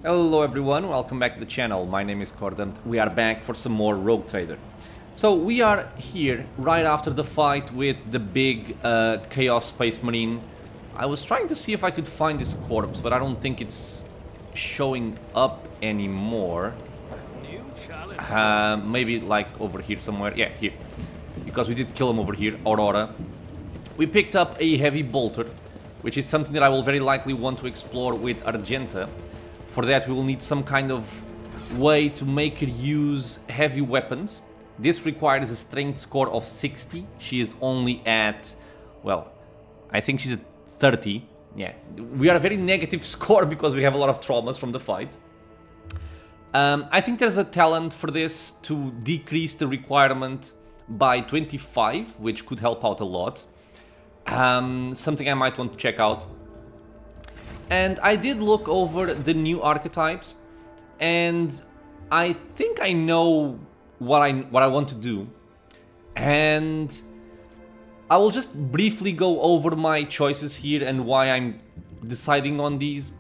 Hello everyone, welcome back to the channel. My name is Cordant. We are back for some more Rogue Trader. So we are here right after the fight with the big Chaos Space Marine. I was trying to see if I could find this corpse, but I don't think it's showing up anymore. Maybe like over here somewhere. Yeah, here. Because we did kill him over here, Aurora. We picked up a heavy bolter, which is something that I will very likely want to explore with Argenta. For that we will need some kind of way to make her use heavy weapons. This requires a strength score of 60. She is only at, well, I think she's at 30. Yeah, we are a very negative score because we have a lot of traumas from the fight. I think there's a talent for this to decrease the requirement by 25, which could help out a lot. Something I might want to check out. And I did look over the new archetypes, and I think I know what I want to do. And I will just briefly go over my choices here and why I'm deciding on these.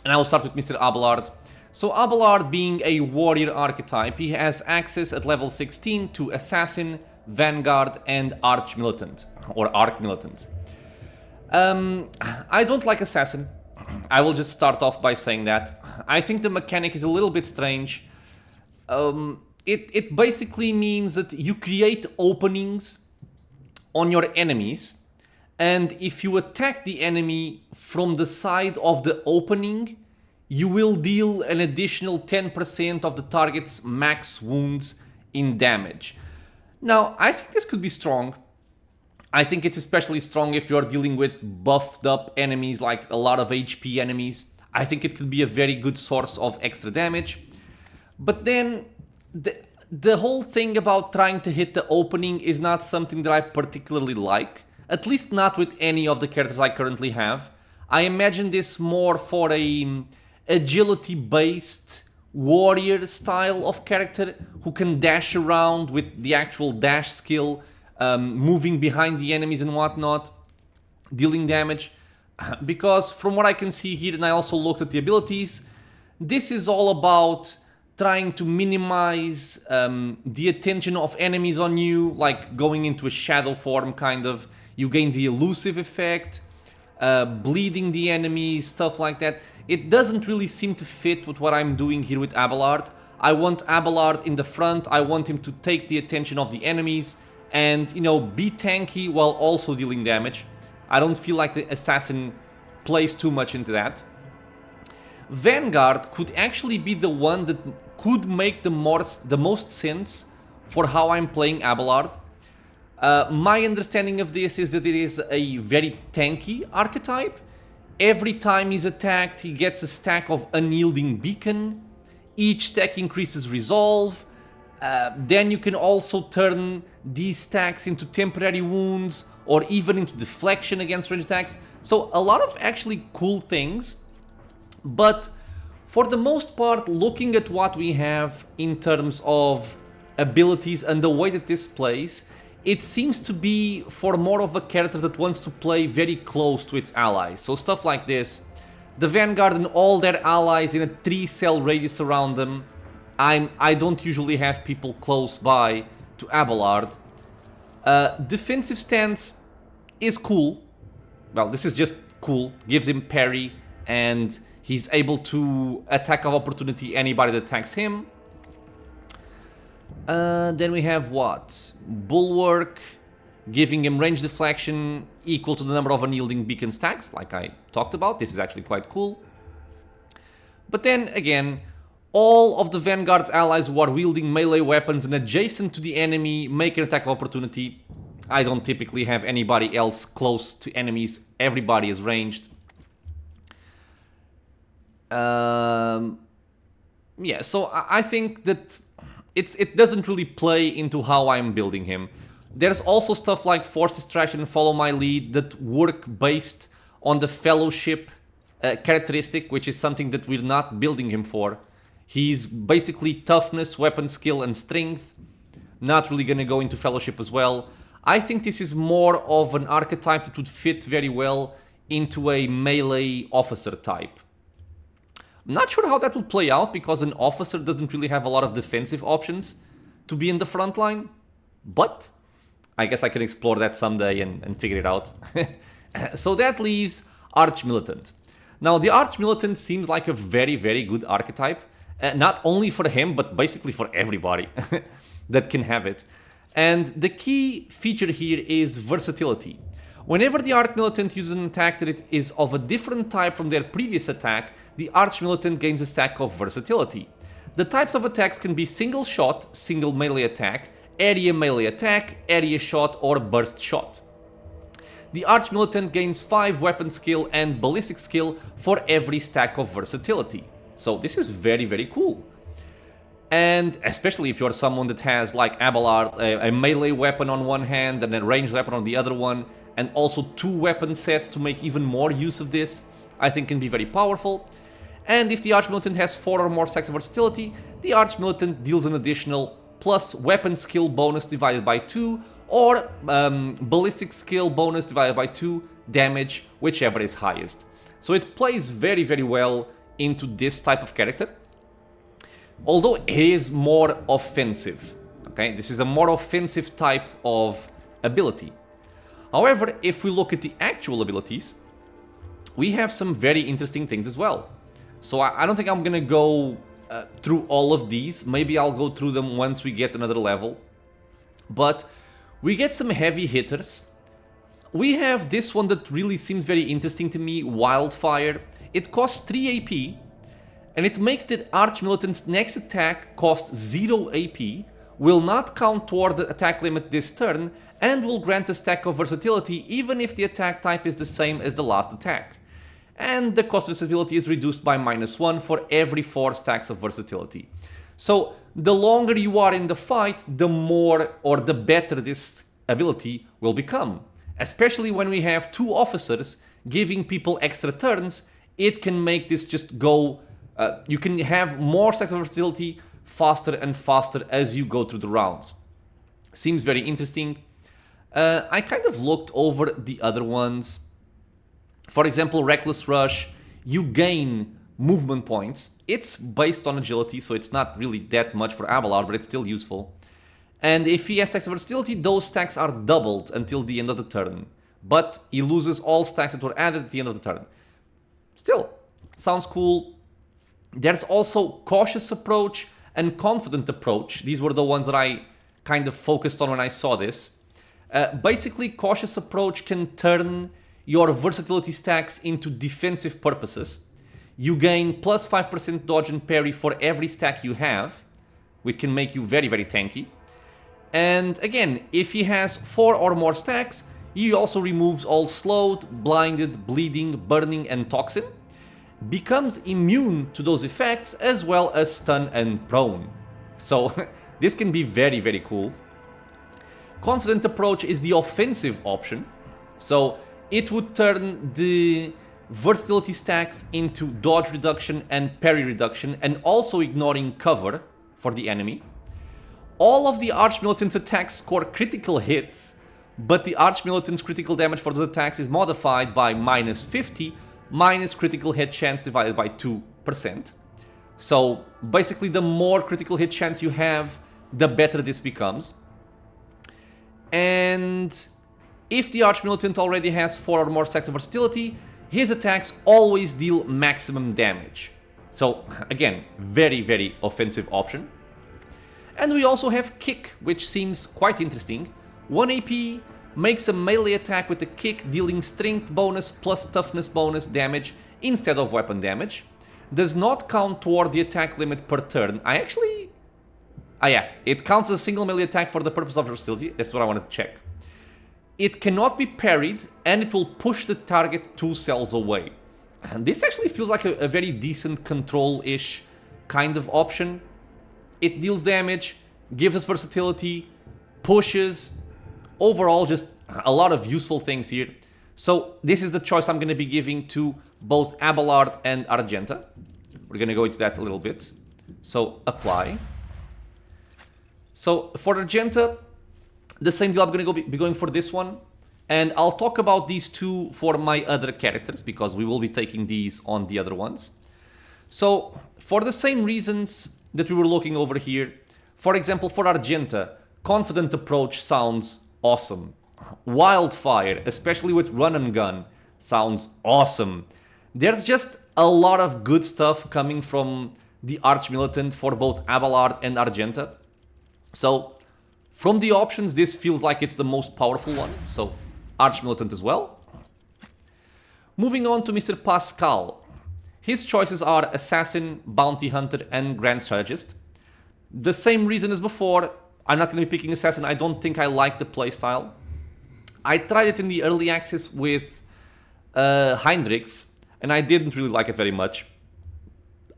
And I will start with Mr. Abelard. So Abelard, being a warrior archetype, he has access at level 16 to Assassin, Vanguard, and Arch-Militant, or Arc-Militant. I don't like Assassin. I will just start off by saying that. I think the mechanic is a little bit strange. It basically means that you create openings on your enemies, and if you attack the enemy from the side of the opening, you will deal an additional 10% of the target's max wounds in damage. Now, I think this could be strong. I think it's especially strong if you're dealing with buffed up enemies, like a lot of HP enemies. I think it could be a very good source of extra damage. But then, the whole thing about trying to hit the opening is not something that I particularly like. At least not with any of the characters I currently have. I imagine this more for a agility-based warrior style of character who can dash around with the actual dash skill. Moving behind the enemies and whatnot, dealing damage. Because from what I can see here, and I also looked at the abilities, this is all about trying to minimize the attention of enemies on you, like going into a shadow form kind of. You gain the elusive effect, bleeding the enemies, stuff like that. It doesn't really seem to fit with what I'm doing here with Abelard. I want Abelard in the front, I want him to take the attention of the enemies, and, you know, be tanky while also dealing damage. I don't feel like the Assassin plays too much into that. Vanguard could actually be the one that could make the most sense for how I'm playing Abelard. My understanding of this is that it is a very tanky archetype. Every time he's attacked, he gets a stack of Unyielding Beacon. Each stack increases resolve. Then you can also turn these stacks into temporary wounds or even into deflection against range attacks. So a lot of actually cool things. But for the most part, looking at what we have in terms of abilities and the way that this plays, it seems to be for more of a character that wants to play very close to its allies. So stuff like this. The Vanguard and all their allies in a 3-cell radius around them. I don't usually have people close by to Abelard. Defensive stance is cool. Well, this is just cool. Gives him parry, and he's able to attack of opportunity anybody that attacks him. Then we have what? Bulwark, giving him range deflection equal to the number of Unyielding Beacon stacks, like I talked about. This is actually quite cool. But then, again, all of the Vanguard's allies who are wielding melee weapons and adjacent to the enemy make an attack of opportunity. I don't typically have anybody else close to enemies. Everybody is ranged. Yeah, so I think that it doesn't really play into how I'm building him. There's also stuff like Force Distraction and Follow My Lead that work based on the Fellowship characteristic, which is something that we're not building him for. He's basically toughness, weapon skill, and strength. Not really going to go into Fellowship as well. I think this is more of an archetype that would fit very well into a melee officer type. I'm not sure how that would play out because an officer doesn't really have a lot of defensive options to be in the front line, but I guess I can explore that someday and figure it out. So that leaves Arch-Militant. Now, the Arch-Militant seems like a very, very good archetype, not only for him, but basically for everybody that can have it. And the key feature here is versatility. Whenever the Arch-Militant uses an attack that is of a different type from their previous attack, the Arch-Militant gains a stack of versatility. The types of attacks can be single shot, single melee attack, area melee attack, area shot, or burst shot. The Arch-Militant gains 5 weapon skill and ballistic skill for every stack of versatility. So this is very, very cool. And especially if you're someone that has, like Abelard, a melee weapon on one hand and a ranged weapon on the other one, and also 2 weapon sets to make even more use of this, I think can be very powerful. And if the Arch-Militant has 4 or more stacks of versatility, the Arch-Militant deals an additional plus weapon skill bonus divided by 2, or ballistic skill bonus divided by 2 damage, whichever is highest. So it plays very, very well into this type of character, although it is more offensive. Okay, this is a more offensive type of ability. However, if we look at the actual abilities, we have some very interesting things as well. So I don't think I'm gonna go through all of these. Maybe I'll go through them once we get another level. But we get some heavy hitters. We have this one that really seems very interesting to me, Wildfire. It costs 3 AP, and it makes the Arch-Militant's next attack cost 0 AP, will not count toward the attack limit this turn, and will grant a stack of versatility even if the attack type is the same as the last attack. And the cost of versatility is reduced by -1 for every 4 stacks of versatility. So the longer you are in the fight, the more or the better this ability will become. Especially when we have 2 officers giving people extra turns, it can make this just go... you can have more stacks of versatility faster and faster as you go through the rounds. Seems very interesting. I kind of looked over the other ones. For example, Reckless Rush, you gain movement points. It's based on agility, so it's not really that much for Abelard, but it's still useful. And if he has stacks of versatility, those stacks are doubled until the end of the turn. But he loses all stacks that were added at the end of the turn. Still, sounds cool. There's also Cautious Approach and Confident Approach. These were the ones that I kind of focused on when I saw this. Basically, Cautious Approach can turn your versatility stacks into defensive purposes. You gain plus 5% dodge and parry for every stack you have, which can make you very, very tanky. And again, if he has 4 or more stacks, he also removes all slowed, blinded, bleeding, burning, and toxin. Becomes immune to those effects, as well as stun and prone. So this can be very, very cool. Confident Approach is the offensive option. So it would turn the versatility stacks into dodge reduction and parry reduction, and also ignoring cover for the enemy. All of the Arch-Militant's attacks score critical hits, but the Arch-Militant's critical damage for those attacks is modified by -50 minus critical hit chance divided by 2%. So basically, the more critical hit chance you have, the better this becomes. And if the Arch-Militant already has 4 or more stacks of versatility, his attacks always deal maximum damage. So again, very, very offensive option. And we also have Kick, which seems quite interesting. 1 AP, makes a melee attack with a kick, dealing strength bonus plus toughness bonus damage instead of weapon damage. Does not count toward the attack limit per turn. It counts as a single melee attack for the purpose of versatility. That's what I wanted to check. It cannot be parried, and it will push the target 2 cells away. And this actually feels like a very decent control-ish kind of option. It deals damage, gives us versatility, pushes. Overall, just a lot of useful things here. So this is the choice I'm going to be giving to both Abelard and Argenta. We're going to go into that a little bit. So apply. So for Argenta, the same deal. I'm going to be going for this one. And I'll talk about these two for my other characters, because we will be taking these on the other ones. So, for the same reasons that we were looking over here, for example, for Argenta, confident approach sounds awesome. Wildfire, especially with run and gun, sounds awesome. There's just a lot of good stuff coming from the Arch-Militant for both Abelard and Argenta. So, from the options, this feels like it's the most powerful one. So, Arch-Militant as well. Moving on to Mr. Pascal. His choices are Assassin, Bounty Hunter, and Grand Strategist. The same reason as before, I'm not going to be picking Assassin. I don't think I like the playstyle. I tried it in the early access with Heinrichs, and I didn't really like it very much.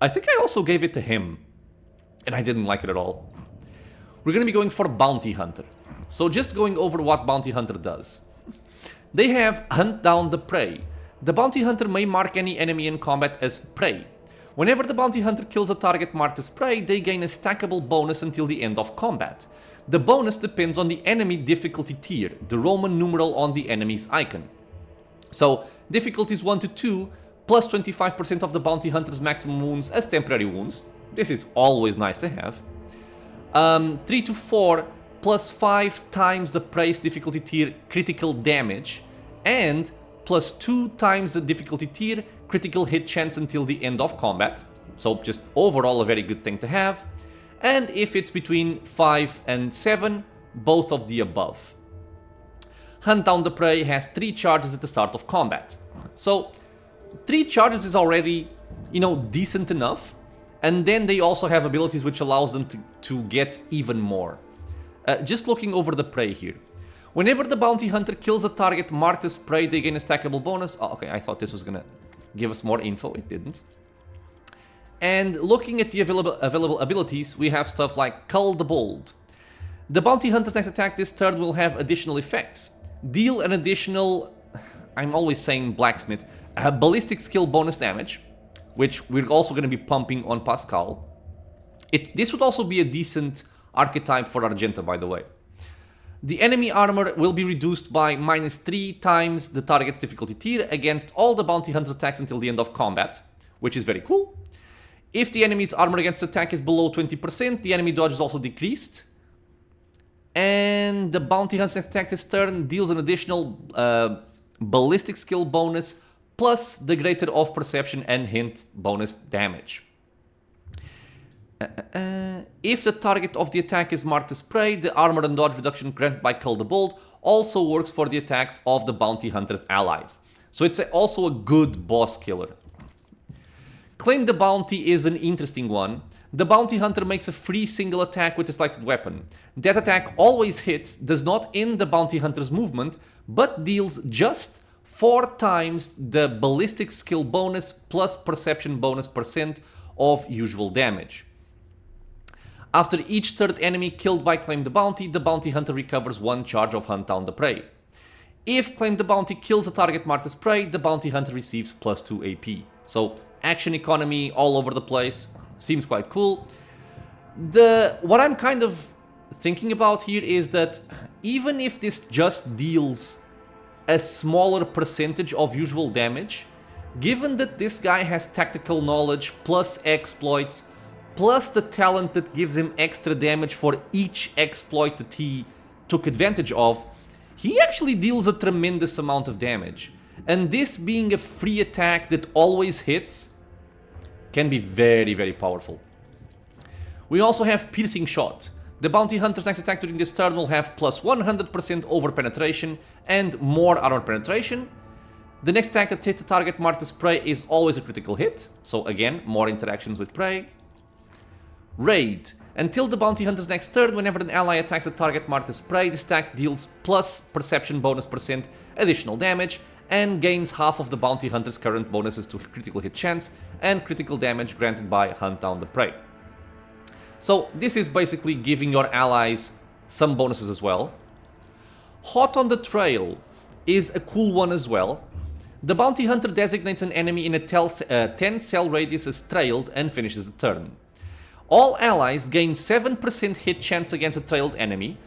I think I also gave it to him, and I didn't like it at all. We're going to be going for Bounty Hunter. So just going over what Bounty Hunter does. They have Hunt Down the Prey. The Bounty Hunter may mark any enemy in combat as prey. Whenever the Bounty Hunter kills a target marked as prey, they gain a stackable bonus until the end of combat. The bonus depends on the enemy difficulty tier, the Roman numeral on the enemy's icon. So, difficulties 1 to 2, plus 25% of the Bounty Hunter's maximum wounds as temporary wounds. This is always nice to have. 3 to 4, plus 5 times the prey's difficulty tier critical damage, and plus 2 times the difficulty tier critical hit chance until the end of combat. So just overall a very good thing to have. And if it's between 5 and 7, both of the above. Hunt Down the Prey has 3 charges at the start of combat. So 3 charges is already, decent enough. And then they also have abilities which allows them to get even more. Just looking over the prey here. Whenever the Bounty Hunter kills a target marked as prey, they gain a stackable bonus. Oh, okay, I thought this was gonna give us more info. It didn't. And looking at the available abilities, we have stuff like Cull the Bold. The Bounty Hunter's next attack this turn will have additional effects. Deal an additional, I'm always saying blacksmith, ballistic skill bonus damage, which we're also going to be pumping on Pascal. This would also be a decent archetype for Argenta, by the way. The enemy armor will be reduced by -3 times the target's difficulty tier against all the Bounty Hunter's attacks until the end of combat, which is very cool. If the enemy's armor against attack is below 20%, the enemy dodge is also decreased. And the Bounty Hunter's next attack this turn deals an additional ballistic skill bonus plus the greater of perception and hint bonus damage. If the target of the attack is marked as prey, the armor and dodge reduction granted by Cull the Bold also works for the attacks of the Bounty Hunter's allies. So it's also a good boss killer. Claim the Bounty is an interesting one. The Bounty Hunter makes a free single attack with a selected weapon. That attack always hits, does not end the Bounty Hunter's movement, but deals just 4 times the ballistic skill bonus plus perception bonus % of usual damage. After each third enemy killed by Claim the Bounty Hunter recovers 1 charge of Hunt Down the Prey. If Claim the Bounty kills a target marked as prey, the Bounty Hunter receives +2 AP. So, action economy all over the place. Seems quite cool. What I'm kind of thinking about here is that even if this just deals a smaller percentage of usual damage, given that this guy has tactical knowledge plus exploits, plus the talent that gives him extra damage for each exploit that he took advantage of, he actually deals a tremendous amount of damage. And this being a free attack that always hits can be very, very powerful. We also have Piercing Shot. The Bounty Hunter's next attack during this turn will have plus 100% over penetration and more armor penetration. The next attack that hits the target marked as prey is always a critical hit. So again, more interactions with prey. Raid. Until the Bounty Hunter's next turn, whenever an ally attacks a target marked as prey, this attack deals plus perception bonus % additional damage and gains half of the Bounty Hunter's current bonuses to critical hit chance and critical damage granted by Hunt Down the Prey. So this is basically giving your allies some bonuses as well. Hot on the Trail is a cool one as well. The Bounty Hunter designates an enemy in a 10 cell radius as trailed and finishes the turn. All allies gain 7% hit chance against a trailed enemy,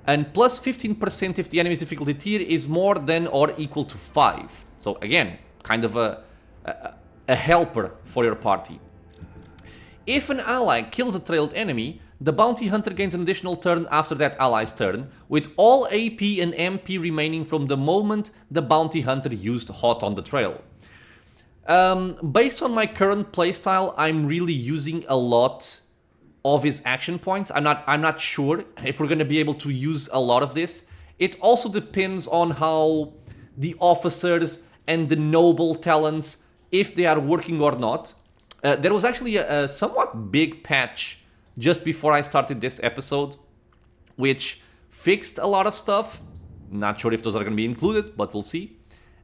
and plus 15% if the enemy's difficulty tier is more than or equal to 5. So again, kind of a helper for your party. If an ally kills a trailed enemy, the bounty hunter gains an additional turn after that ally's turn, with all AP and MP remaining from the moment the bounty hunter used Hot on the Trail. Based on my current playstyle, I'm really using a lot of his action points. I'm not sure if we're going to be able to use a lot of this. It also depends on how the officers and the noble talents, if they are working or not. There was actually a somewhat big patch just before I started this episode, which fixed a lot of stuff. Not sure if those are going to be included, but we'll see.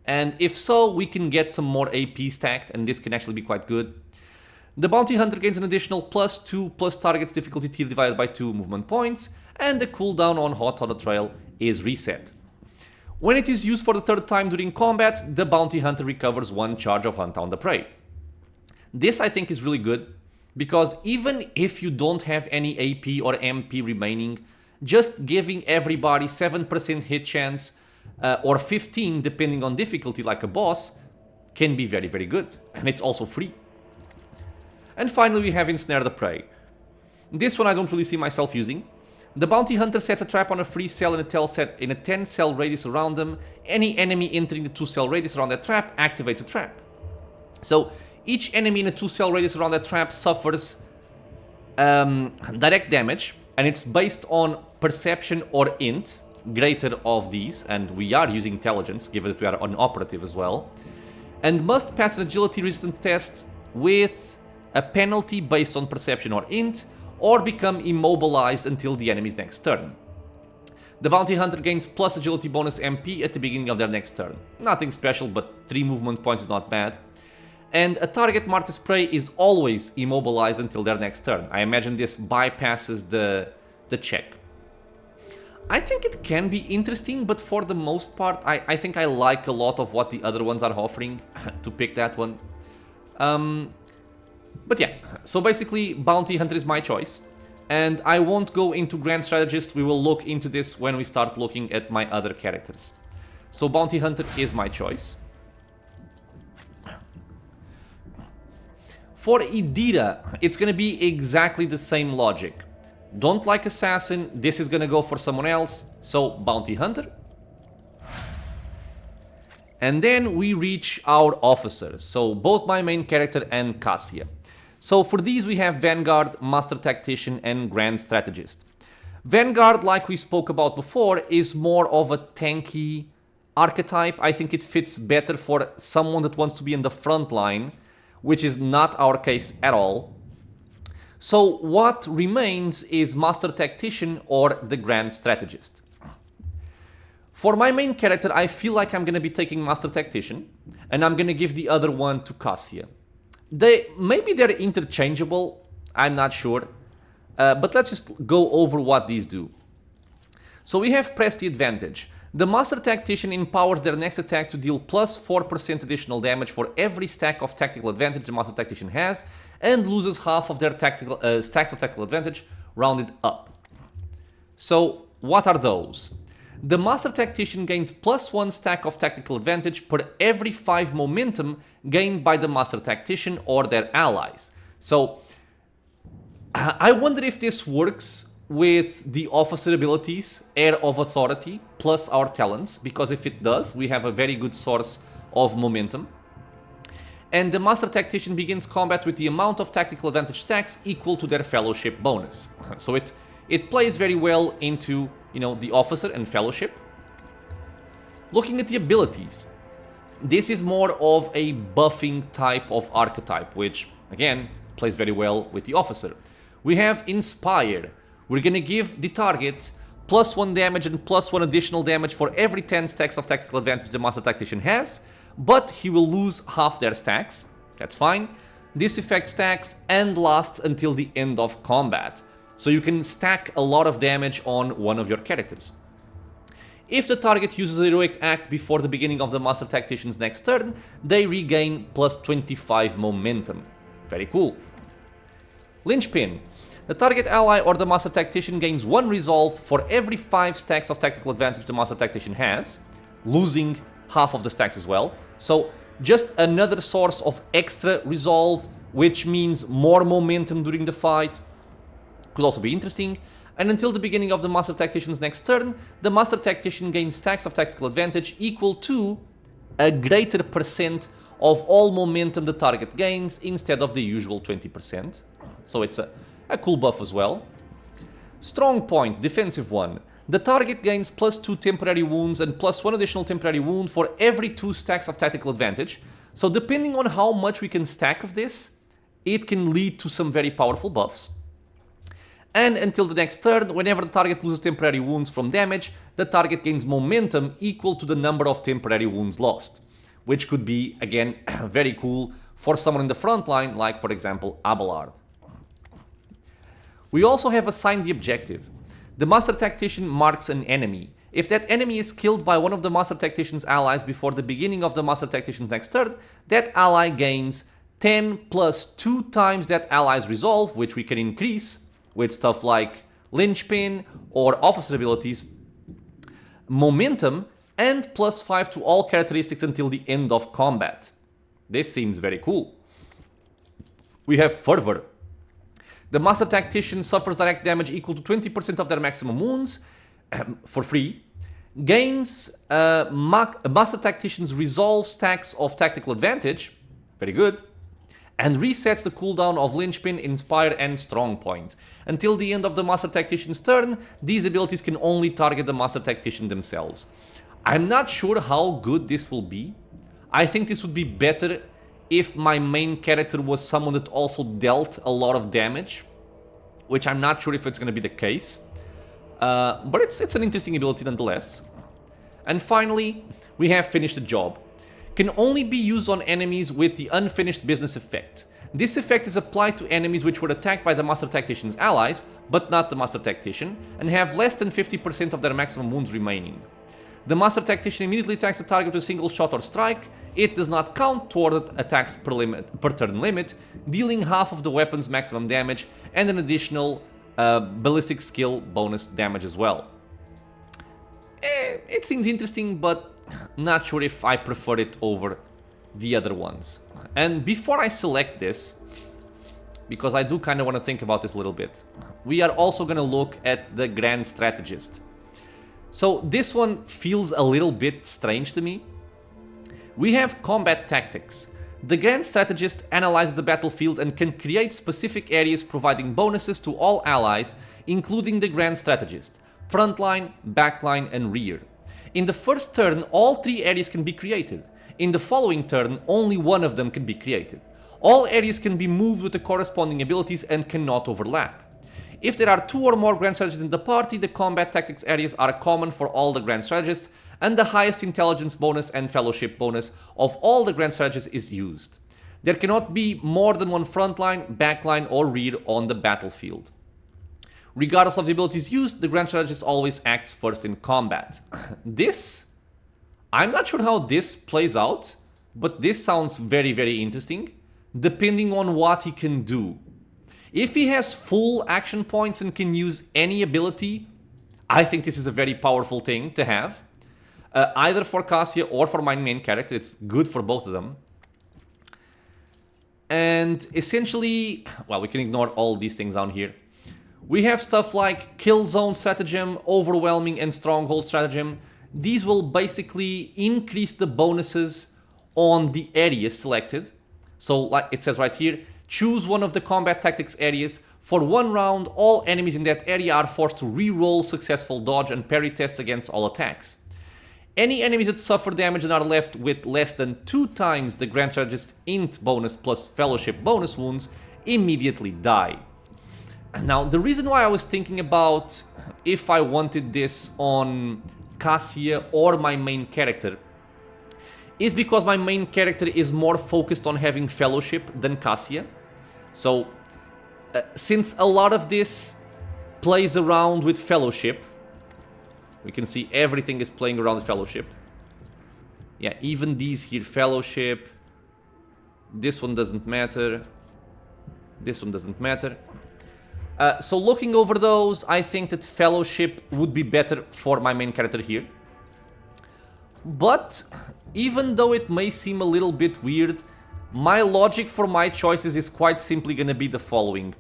And if so, we can get some more AP stacked, and this can actually be quite good. The bounty hunter gains an additional +2 plus target's difficulty tier divided by 2 movement points, and the cooldown on Hot on the Trail is reset. When it is used for the third time during combat, the bounty hunter recovers 1 charge of Hunt on the Prey. This I think is really good, because even if you don't have any AP or MP remaining, just giving everybody 7% hit chance or 15 depending on difficulty like a boss can be very, very good, and it's also free. And finally we have Ensnare the Prey. This one I don't really see myself using. The bounty hunter sets a trap on a free cell in a 10-cell radius around them. Any enemy entering the 2-cell radius around that trap activates a trap. So each enemy in a 2-cell radius around that trap suffers direct damage, and it's based on perception or int, greater of these, and we are using intelligence, given that we are an operative as well, and must pass an agility resistance test with a penalty based on perception or int, or become immobilized until the enemy's next turn. The bounty hunter gains plus agility bonus MP at the beginning of their next turn. Nothing special, but 3 movement points is not bad. And a target marked as prey is always immobilized until their next turn. I imagine this bypasses the check. I think it can be interesting, but for the most part, I think I like a lot of what the other ones are offering to pick that one. But yeah, so basically Bounty Hunter is my choice, and I won't go into Grand Strategist. We will look into this when we start looking at my other characters. So Bounty Hunter is my choice. For Idira, it's going to be exactly the same logic. Don't like Assassin, this is going to go for someone else, so Bounty Hunter. And then we reach our officers, so both my main character and Cassia. So for these we have Vanguard, Master Tactician and Grand Strategist. Vanguard, like we spoke about before, is more of a tanky archetype. I think it fits better for someone that wants to be in the front line, which is not our case at all. So what remains is Master Tactician or the Grand Strategist. For my main character, I feel like I'm going to be taking Master Tactician, and I'm going to give the other one to Cassia. Maybe they're interchangeable, I'm not sure, but let's just go over what these do. So we have Press the Advantage. The Master Tactician empowers their next attack to deal plus 4% additional damage for every stack of tactical advantage the Master Tactician has, and loses half of their stacks of tactical advantage rounded up. So what are those? The Master Tactician gains plus 1 stack of tactical advantage per every 5 momentum gained by the Master Tactician or their allies. So I wonder if this works with the officer abilities, Air of Authority, plus our talents, because if it does, we have a very good source of momentum. And the Master Tactician begins combat with the amount of tactical advantage stacks equal to their fellowship bonus. So it plays very well into, you know, the officer and fellowship. Looking at the abilities, this is more of a buffing type of archetype, which again plays very well with the officer. We have Inspire. We're gonna give the target plus 1 damage and plus 1 additional damage for every 10 stacks of tactical advantage the Master Tactician has, but he will lose half their stacks. That's fine. This effect stacks and lasts until the end of combat, so you can stack a lot of damage on one of your characters. If the target uses a heroic act before the beginning of the Master Tactician's next turn, they regain plus 25 momentum. Very cool. Linchpin. The target ally or the Master Tactician gains 1 resolve for every 5 stacks of tactical advantage the Master Tactician has, losing half of the stacks as well. So just another source of extra resolve which means more momentum during the fight. Could also be interesting. And until the beginning of the Master Tactician's next turn, the Master Tactician gains stacks of tactical advantage equal to a greater percent of all momentum the target gains instead of the usual 20%. So it's a cool buff as well. Strong point, defensive one. The target gains +2 temporary wounds and +1 additional temporary wound for every 2 stacks of tactical advantage. So depending on how much we can stack of this, it can lead to some very powerful buffs. And until the next turn, whenever the target loses temporary wounds from damage, the target gains momentum equal to the number of temporary wounds lost. Which could be, again, very cool for someone in the front line, like, for example, Abelard. We also have assigned the objective. The Master Tactician marks an enemy. If that enemy is killed by one of the Master Tactician's allies before the beginning of the Master Tactician's next turn, that ally gains 10 plus 2 times that ally's resolve, which we can increase with stuff like linchpin or officer abilities, momentum, and +5 to all characteristics until the end of combat. This seems very cool. We have Fervor. The Master Tactician suffers direct damage equal to 20% of their maximum wounds for free. Gains Master Tactician's resolve stacks of tactical advantage. Very good. And resets the cooldown of Linchpin, Inspire, and Strong Point. Until the end of the Master Tactician's turn, these abilities can only target the Master Tactician themselves. I'm not sure how good this will be. I think this would be better if my main character was someone that also dealt a lot of damage, which I'm not sure if it's going to be the case. But it's an interesting ability nonetheless. And finally, we have Finish the Job. Can only be used on enemies with the Unfinished Business effect. This effect is applied to enemies which were attacked by the Master Tactician's allies, but not the Master Tactician, and have less than 50% of their maximum wounds remaining. The Master Tactician immediately attacks the target with a single shot or strike. It does not count toward attacks per turn limit, dealing half of the weapon's maximum damage and an additional ballistic skill bonus damage as well. It seems interesting, but not sure if I prefer it over the other ones. And before I select this, because I do kind of want to think about this a little bit, we are also going to look at the Grand Strategist. So this one feels a little bit strange to me. We have Combat Tactics. The Grand Strategist analyzes the battlefield and can create specific areas providing bonuses to all allies, including the Grand Strategist, frontline, backline, and rear. In the first turn, all 3 areas can be created. In the following turn, only one of them can be created. All areas can be moved with the corresponding abilities and cannot overlap. If there are 2 or more Grand Strategists in the party, the Combat Tactics areas are common for all the Grand Strategists, and the highest intelligence bonus and fellowship bonus of all the Grand Strategists is used. There cannot be more than one frontline, backline, or rear on the battlefield. Regardless of the abilities used, the Grand Strategist always acts first in combat. I'm not sure how this plays out, but this sounds very, very interesting, depending on what he can do. If he has full action points and can use any ability, I think this is a very powerful thing to have. Either for Cassia or for my main character, it's good for both of them. And essentially, well, we can ignore all these things down here. We have stuff like Kill Zone Stratagem, Overwhelming, and Stronghold Stratagem. These will basically increase the bonuses on the area selected. So, like it says right here, choose one of the Combat Tactics areas. For 1 round, all enemies in that area are forced to re-roll successful dodge and parry tests against all attacks. Any enemies that suffer damage and are left with less than 2 times the Grand Strategist int bonus plus fellowship bonus wounds immediately die. Now, the reason why I was thinking about if I wanted this on Cassia or my main character is because my main character is more focused on having fellowship than Cassia. So, since a lot of this plays around with fellowship, we can see everything is playing around with fellowship. Yeah, even these here, fellowship. This one doesn't matter. This one doesn't matter. So looking over those, I think that fellowship would be better for my main character here. But even though it may seem a little bit weird, My logic for my choices is quite simply going to be the following.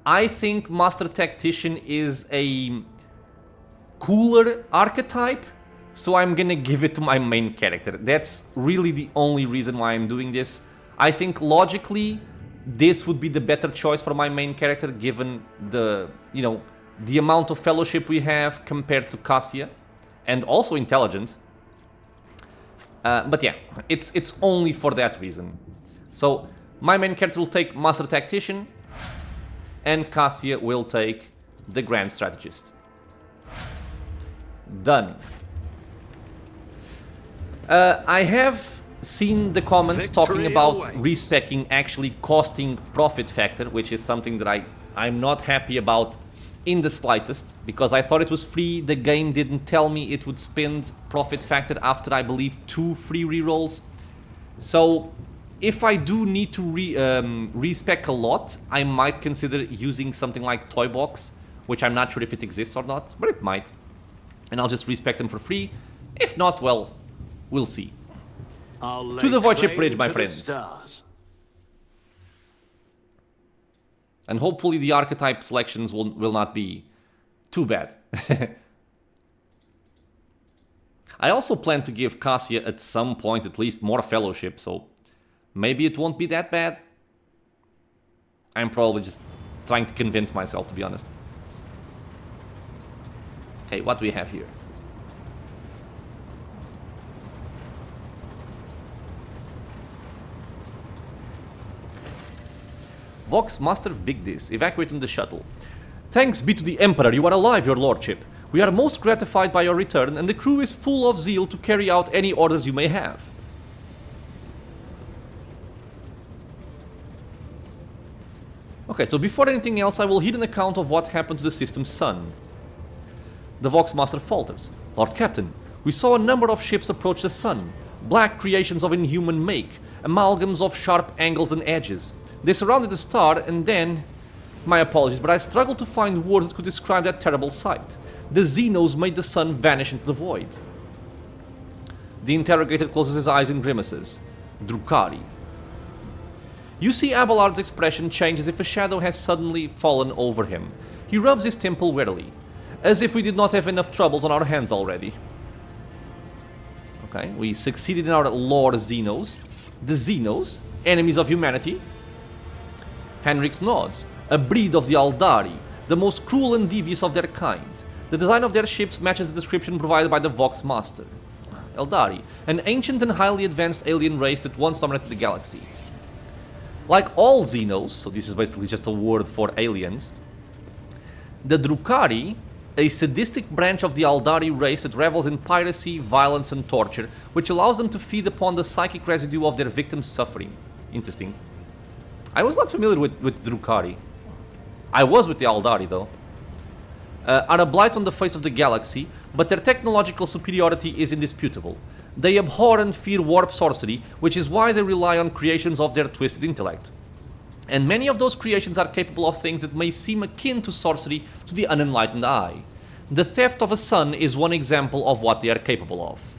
I think Master Tactician is a cooler archetype, so I'm going to give it to my main character. That's really the only reason why I'm doing this. I think logically, this would be the better choice for my main character, given the, you know, the amount of fellowship we have compared to Cassia, and also intelligence. But yeah, it's only for that reason. So my main character will take Master Tactician, and Cassia will take the Grand Strategist. Done. I have seen the comments talking about respecing actually costing profit factor, which is something that I'm not happy about in the slightest, because I thought it was free. The game didn't tell me it would spend profit factor after, I believe, 2 free rerolls. So if I do need to respec a lot, I might consider using something like Toy Box, which I'm not sure if it exists or not, but it might. And I'll just respec them for free. If not, well, we'll see. To the voidship bridge, my friends. And hopefully the archetype selections will not be too bad. I also plan to give Cassia at some point at least more fellowship, so maybe it won't be that bad. I'm probably just trying to convince myself, to be honest. Okay, what do we have here? Vox Master Vigdis, evacuating the shuttle. Thanks be to the Emperor, you are alive, your lordship. We are most gratified by your return, and the crew is full of zeal to carry out any orders you may have. Okay, so before anything else, I will heed an account of what happened to the system's sun. The Vox Master falters. Lord Captain, we saw a number of ships approach the sun. Black creations of inhuman make, amalgams of sharp angles and edges. They surrounded the star, and then... My apologies, but I struggled to find words that could describe that terrible sight. The Xenos made the sun vanish into the void. The interrogator closes his eyes in grimaces. Drukhari. You see Abelard's expression change as if a shadow has suddenly fallen over him. He rubs his temple wearily, as if we did not have enough troubles on our hands already. Okay, we succeeded in our lore Xenos. The Xenos, enemies of humanity. Henrik nods. A breed of the Aldari, the most cruel and devious of their kind. The design of their ships matches the description provided by the Vox Master. Eldari, an ancient and highly advanced alien race that once dominated the galaxy. Like all Xenos, so this is basically just a word for aliens, the Drukhari, a sadistic branch of the Aldari race that revels in piracy, violence and torture, which allows them to feed upon the psychic residue of their victims' suffering. Interesting. I was not familiar with Drukhari. I was with the Aldari, though. Are a blight on the face of the galaxy, but their technological superiority is indisputable. They abhor and fear warp sorcery, which is why they rely on creations of their twisted intellect. And many of those creations are capable of things that may seem akin to sorcery to the unenlightened eye. The theft of a sun is one example of what they are capable of.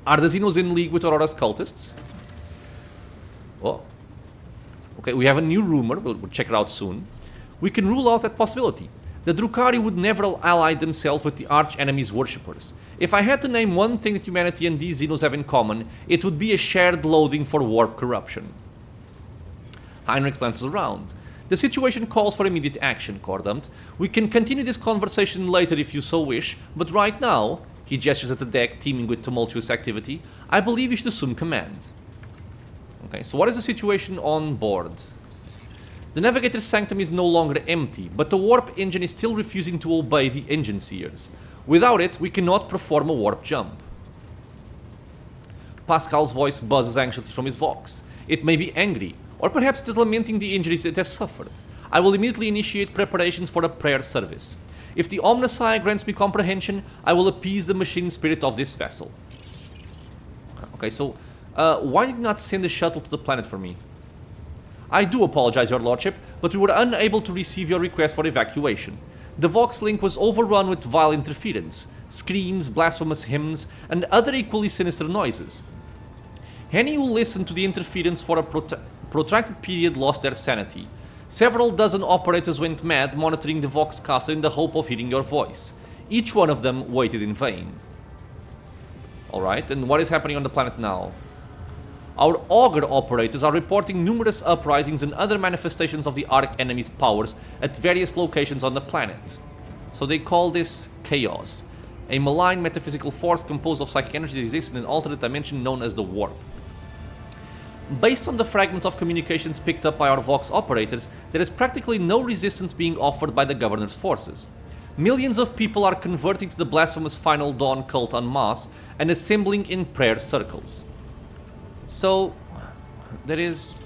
Are the Xenos in league with Aurora's cultists? Oh. Okay, we have a new rumor, we'll check it out soon. We can rule out that possibility. The Drukhari would never ally themselves with the arch-enemy's worshippers. If I had to name one thing that humanity and these Xenos have in common, it would be a shared loathing for warp corruption. Heinrich glances around. The situation calls for immediate action, Cordumt. We can continue this conversation later if you so wish, but right now, he gestures at the deck teeming with tumultuous activity, I believe you should assume command. Okay, so what is the situation on board? The navigator's sanctum is no longer empty, but the warp engine is still refusing to obey the engine seers. Without it, we cannot perform a warp jump. Pascal's voice buzzes anxiously from his Vox. It may be angry, or perhaps it is lamenting the injuries it has suffered. I will immediately initiate preparations for a prayer service. If the Omnissiah grants me comprehension, I will appease the machine spirit of this vessel. Okay, so... why did you not send a shuttle to the planet for me? I do apologize, your lordship, but we were unable to receive your request for evacuation. The Vox link was overrun with vile interference, screams, blasphemous hymns, and other equally sinister noises. Any who listened to the interference for a protracted period lost their sanity. Several dozen operators went mad monitoring the Voxcaster in the hope of hearing your voice. Each one of them waited in vain. Alright, and what is happening on the planet now? Our auger operators are reporting numerous uprisings and other manifestations of the Arch enemy's powers at various locations on the planet. So they call this chaos, a malign metaphysical force composed of psychic energy that exists in an alternate dimension known as the warp. Based on the fragments of communications picked up by our Vox operators, there is practically no resistance being offered by the Governor's forces. Millions of people are converting to the blasphemous Final Dawn cult en masse and assembling in prayer circles. So, there is...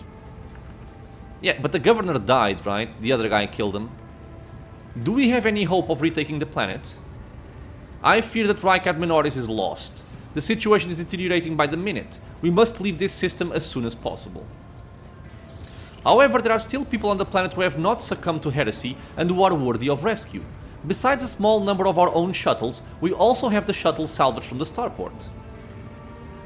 Yeah, but the Governor died, right? The other guy killed him. Do we have any hope of retaking the planet? I fear that Rykad Minoris is lost. The situation is deteriorating by the minute. We must leave this system as soon as possible. However, there are still people on the planet who have not succumbed to heresy and who are worthy of rescue. Besides a small number of our own shuttles, we also have the shuttles salvaged from the starport.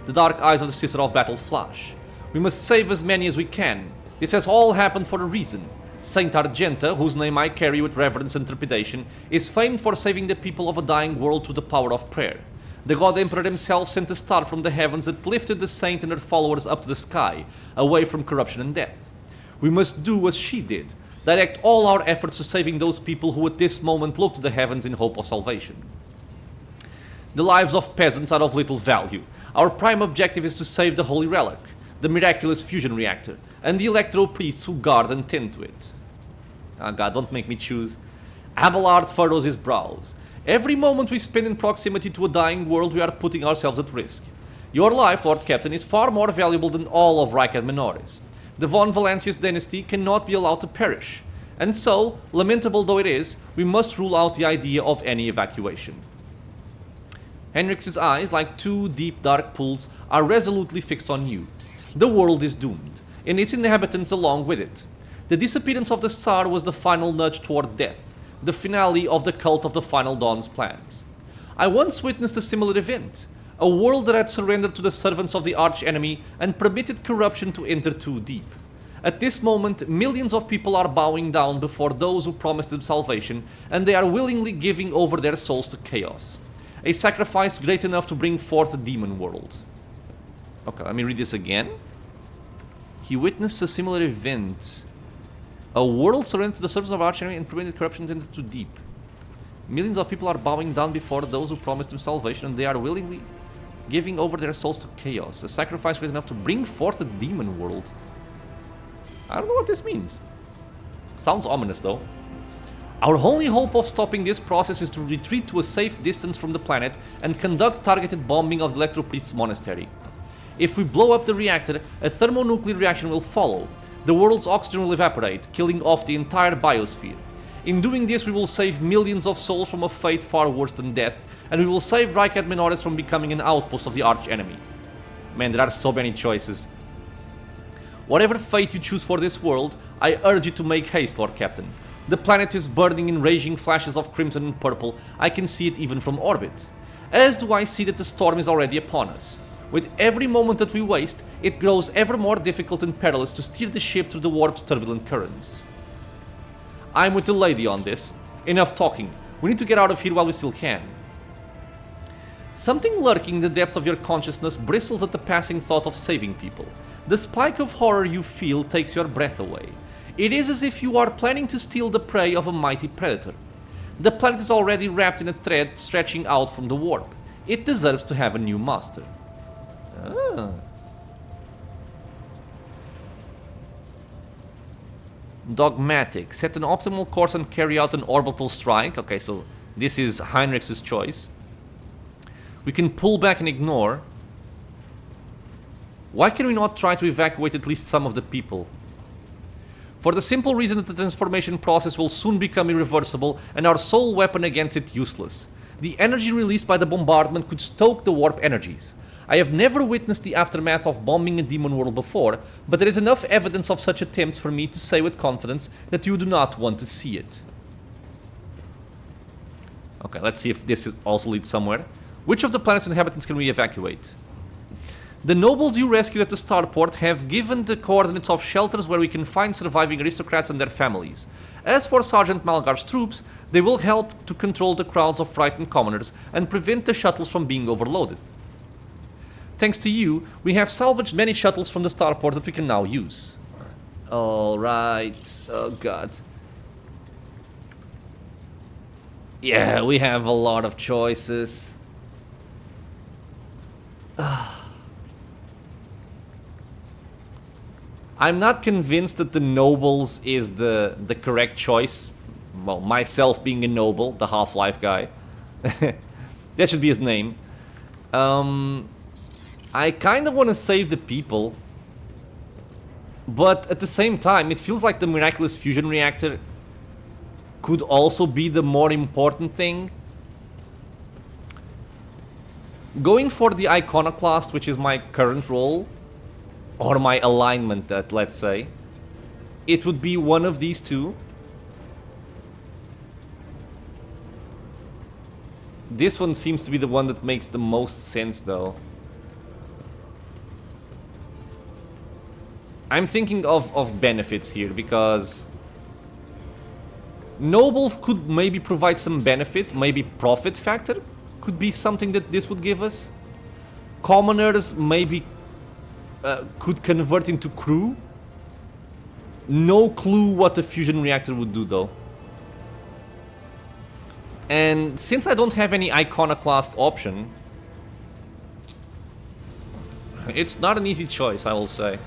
The dark eyes of the Sister of Battle flash. We must save as many as we can. This has all happened for a reason. Saint Argenta, whose name I carry with reverence and trepidation, is famed for saving the people of a dying world through the power of prayer. The God Emperor himself sent a star from the heavens that lifted the saint and her followers up to the sky, away from corruption and death. We must do as she did, direct all our efforts to saving those people who at this moment look to the heavens in hope of salvation. The lives of peasants are of little value. Our prime objective is to save the Holy Relic, the miraculous fusion reactor, and the Electro Priests who guard and tend to it. Ah, God, don't make me choose. Abelard furrows his brows. Every moment we spend in proximity to a dying world, we are putting ourselves at risk. Your life, Lord Captain, is far more valuable than all of Rykad Minoris. The von Valancius dynasty cannot be allowed to perish. And so, lamentable though it is, we must rule out the idea of any evacuation. Henrix's eyes, like two deep dark pools, are resolutely fixed on you. The world is doomed, and its inhabitants along with it. The disappearance of the star was the final nudge toward death, the finale of the cult of the Final Dawn's plans. I once witnessed a similar event, a world that had surrendered to the servants of the arch-enemy and permitted corruption to enter too deep. At this moment, millions of people are bowing down before those who promised them salvation, and they are willingly giving over their souls to chaos. A sacrifice great enough to bring forth a demon world. Okay, let me read this again. He witnessed a similar event. A world surrendered to the servants of archery and prevented corruption to enter too deep. Millions of people are bowing down before those who promised them salvation, and they are willingly giving over their souls to chaos. A sacrifice great enough to bring forth a demon world. I don't know what this means. Sounds ominous though. Our only hope of stopping this process is to retreat to a safe distance from the planet and conduct targeted bombing of the Electro Priest's monastery. If we blow up the reactor, a thermonuclear reaction will follow. The world's oxygen will evaporate, killing off the entire biosphere. In doing this, we will save millions of souls from a fate far worse than death, and we will save Rykad Minoris from becoming an outpost of the arch-enemy. Man, there are so many choices. Whatever fate you choose for this world, I urge you to make haste, Lord Captain. The planet is burning in raging flashes of crimson and purple. I can see it even from orbit. As do I see that the storm is already upon us. With every moment that we waste, it grows ever more difficult and perilous to steer the ship through the warp's turbulent currents. I'm with the lady on this. Enough talking. We need to get out of here while we still can. Something lurking in the depths of your consciousness bristles at the passing thought of saving people. The spike of horror you feel takes your breath away. It is as if you are planning to steal the prey of a mighty predator. The planet is already wrapped in a thread stretching out from the warp. It deserves to have a new master. Ah. Dogmatic. Set an optimal course and carry out an orbital strike. Okay, so this is Heinrich's choice. We can pull back and ignore. Why can we not try to evacuate at least some of the people? For the simple reason that the transformation process will soon become irreversible and our sole weapon against it useless. The energy released by the bombardment could stoke the warp energies. I have never witnessed the aftermath of bombing a demon world before, but there is enough evidence of such attempts for me to say with confidence that you do not want to see it. Okay, let's see if this also leads somewhere. Which of the planet's inhabitants can we evacuate? The nobles you rescued at the starport have given the coordinates of shelters where we can find surviving aristocrats and their families. As for Sergeant Malgar's troops, they will help to control the crowds of frightened commoners and prevent the shuttles from being overloaded. Thanks to you, we have salvaged many shuttles from the starport that we can now use. Alright, oh god. Yeah, we have a lot of choices. I'm not convinced that the nobles is the correct choice. Well, myself being a noble, the Half-Life guy. That should be his name. I kind of want to save the people. But at the same time, it feels like the miraculous fusion reactor could also be the more important thing. Going for the iconoclast, which is my current role, or my alignment, let's say, it would be one of these two. This one seems to be the one that makes the most sense, though. I'm thinking of benefits here, because nobles could maybe provide some benefit, maybe profit factor could be something that this would give us. Commoners maybe could convert into crew. No clue what the fusion reactor would do, though. And since I don't have any iconoclast option, it's not an easy choice, I will say.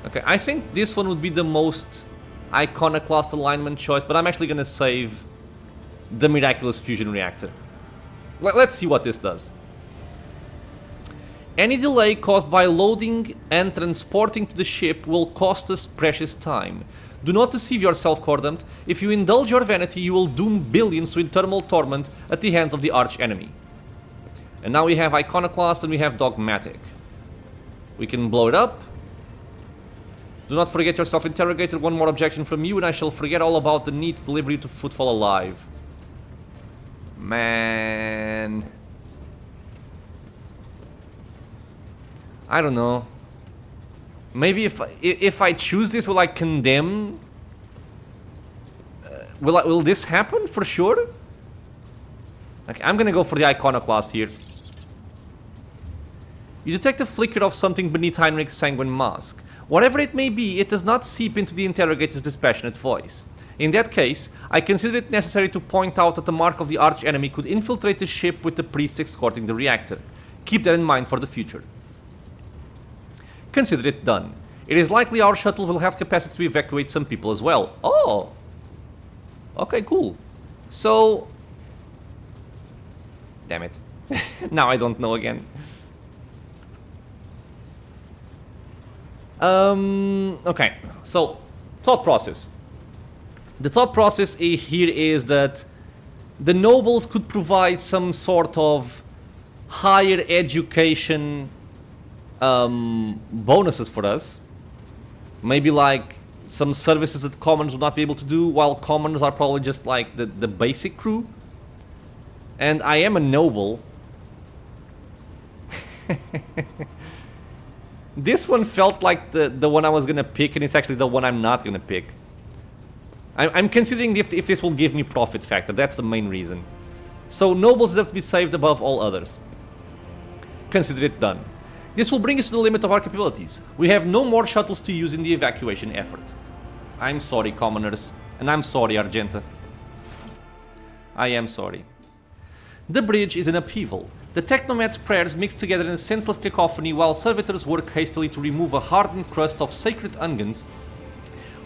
Okay, I think this one would be the most iconoclast alignment choice, but I'm actually gonna save the miraculous fusion reactor. Let's see what this does. Any delay caused by loading and transporting to the ship will cost us precious time. Do not deceive yourself, Cordant. If you indulge your vanity, you will doom billions to eternal torment at the hands of the arch enemy. And now we have Iconoclast and we have Dogmatic. We can blow it up. Do not forget your self-interrogator. One more objection from you and I shall forget all about the need to deliver you to Footfall alive. Man... I don't know. Maybe if I choose this, will I condemn? Will this happen for sure? Okay, I'm gonna go for the Iconoclast here. You detect a flicker of something beneath Heinrich's sanguine mask. Whatever it may be, it does not seep into the interrogator's dispassionate voice. In that case, I consider it necessary to point out that the mark of the arch enemy could infiltrate the ship with the priests escorting the reactor. Keep that in mind for the future. Consider it done. It is likely our shuttle will have capacity to evacuate some people as well. Oh! Okay, cool. So... Damn it. Now I don't know again. Okay, so thought process. The thought process here is that the nobles could provide some sort of higher education bonuses for us. Maybe like some services that commoners would not be able to do, while commoners are probably just like the basic crew. And I am a noble. This one felt like the one I was gonna pick, and it's actually the one I'm not gonna pick. I'm considering if this will give me profit factor. That's the main reason. So nobles have to be saved above all others. Consider it done. This will bring us to the limit of our capabilities. We have no more shuttles to use in the evacuation effort. I'm sorry, commoners. And I'm sorry, Argenta. I am sorry. The bridge is in upheaval. The technomad's prayers mix together in a senseless cacophony while servitors work hastily to remove a hardened crust of sacred ungans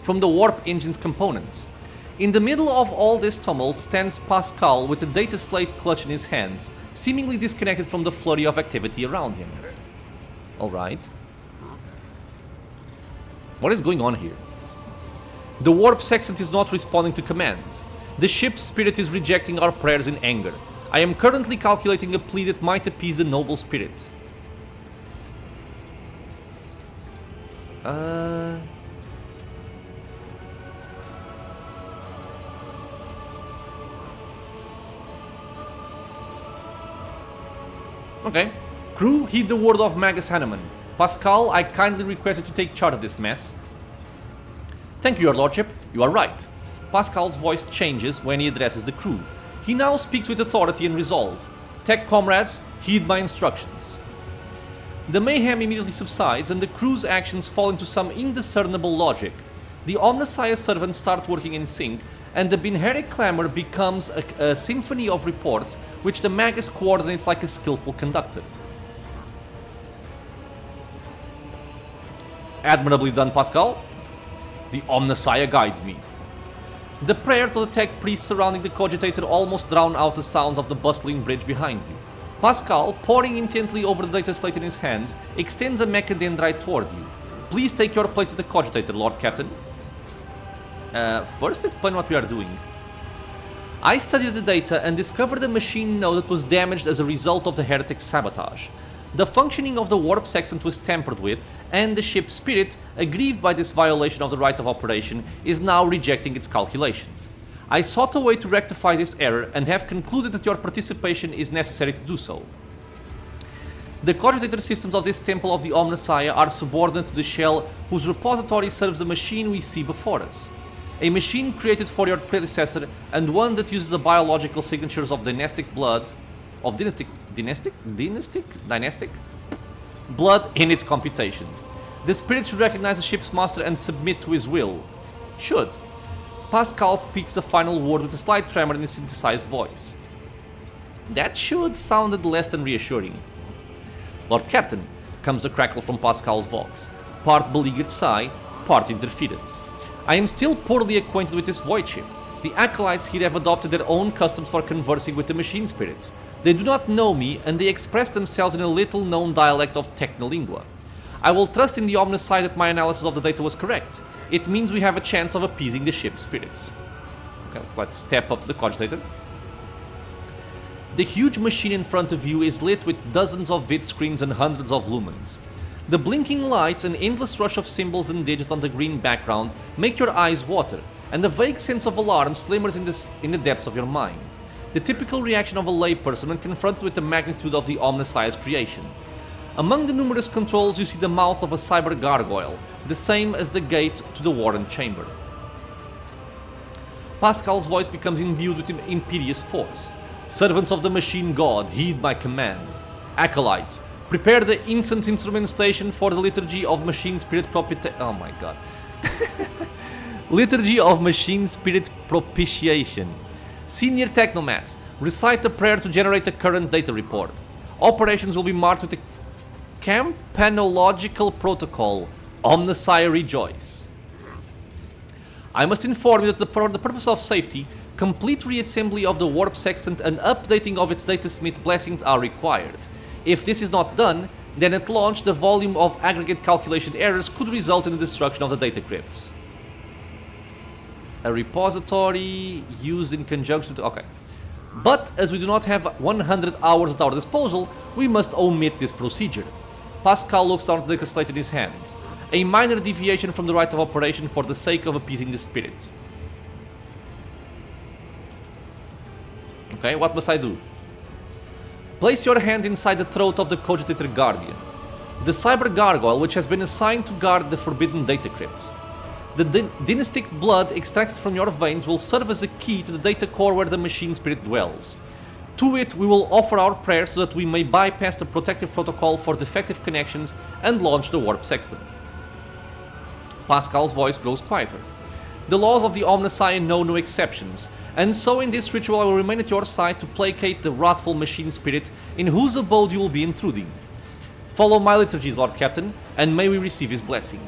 from the warp engine's components. In the middle of all this tumult stands Pascal with the data slate clutched in his hands, seemingly disconnected from the flurry of activity around him. Alright. What is going on here? The warp sextant is not responding to commands. The ship's spirit is rejecting our prayers in anger. I am currently calculating a plea that might appease the noble spirit. Okay. Crew, heed the word of Magus Hanneman. Pascal, I kindly request that you take charge of this mess. Thank you, your lordship. You are right. Pascal's voice changes when he addresses the crew. He now speaks with authority and resolve. Tech comrades, heed my instructions. The mayhem immediately subsides and the crew's actions fall into some indiscernible logic. The Omnissiah servants start working in sync, and the Binheric clamor becomes a symphony of reports which the Magus coordinates like a skillful conductor. Admirably done, Pascal. The Omnissiah guides me. The prayers of the tech priests surrounding the cogitator almost drown out the sounds of the bustling bridge behind you. Pascal, poring intently over the data slate in his hands, extends a mechadendrite toward you. Please take your place at the cogitator, Lord Captain. First explain what we are doing. I studied the data and discovered a machine node that was damaged as a result of the heretic sabotage. The functioning of the warp sextant was tampered with, and the ship's spirit, aggrieved by this violation of the right of operation, is now rejecting its calculations. I sought a way to rectify this error and have concluded that your participation is necessary to do so. The cogitator systems of this Temple of the Omnissiah are subordinate to the shell whose repository serves the machine we see before us. A machine created for your predecessor and one that uses the biological signatures of dynastic blood blood in its computations. The spirit should recognize the ship's master and submit to his will. Should. Pascal speaks the final word with a slight tremor in his synthesized voice. That should sounded less than reassuring. Lord Captain, comes the crackle from Pascal's vox, part beleaguered sigh, part interference. I am still poorly acquainted with this voidship. The acolytes here have adopted their own customs for conversing with the machine spirits. They do not know me, and they express themselves in a little-known dialect of Technolingua. I will trust in the Omnissiah that my analysis of the data was correct. It means we have a chance of appeasing the ship's spirits. Okay, so let's step up to the cogitator. The huge machine in front of you is lit with dozens of vid screens and hundreds of lumens. The blinking lights and endless rush of symbols and digits on the green background make your eyes water, and a vague sense of alarm slimmers in the depths of your mind. The typical reaction of a layperson when confronted with the magnitude of the Omnissiah's creation. Among the numerous controls you see the mouth of a cyber gargoyle, the same as the gate to the Warren Chamber. Pascal's voice becomes imbued with imperious force. Servants of the machine god, heed my command. Acolytes, prepare the incense instrument station for the liturgy of machine spirit oh my god. Liturgy of Machine Spirit Propitiation. Senior Technomats, recite the prayer to generate a current data report. Operations will be marked with the Campanological Protocol. Omnissiah rejoice. I must inform you that for the purpose of safety, complete reassembly of the warp sextant and updating of its datasmith blessings are required. If this is not done, then at launch the volume of aggregate calculation errors could result in the destruction of the data crypts. A repository used in conjunction with... okay. But as we do not have 100 hours at our disposal, we must omit this procedure. Pascal looks down at the data slate in his hands. A minor deviation from the right of operation for the sake of appeasing the spirit. Okay, what must I do? Place your hand inside the throat of the cogitator guardian. The cyber gargoyle which has been assigned to guard the forbidden data crypts. The dynastic blood extracted from your veins will serve as a key to the data core where the machine spirit dwells. To it we will offer our prayers so that we may bypass the protective protocol for defective connections and launch the warp sextant. Pascal's voice grows quieter. The laws of the Omnissiah know no exceptions, and so in this ritual I will remain at your side to placate the wrathful machine spirit in whose abode you will be intruding. Follow my liturgies, Lord Captain, and may we receive his blessing.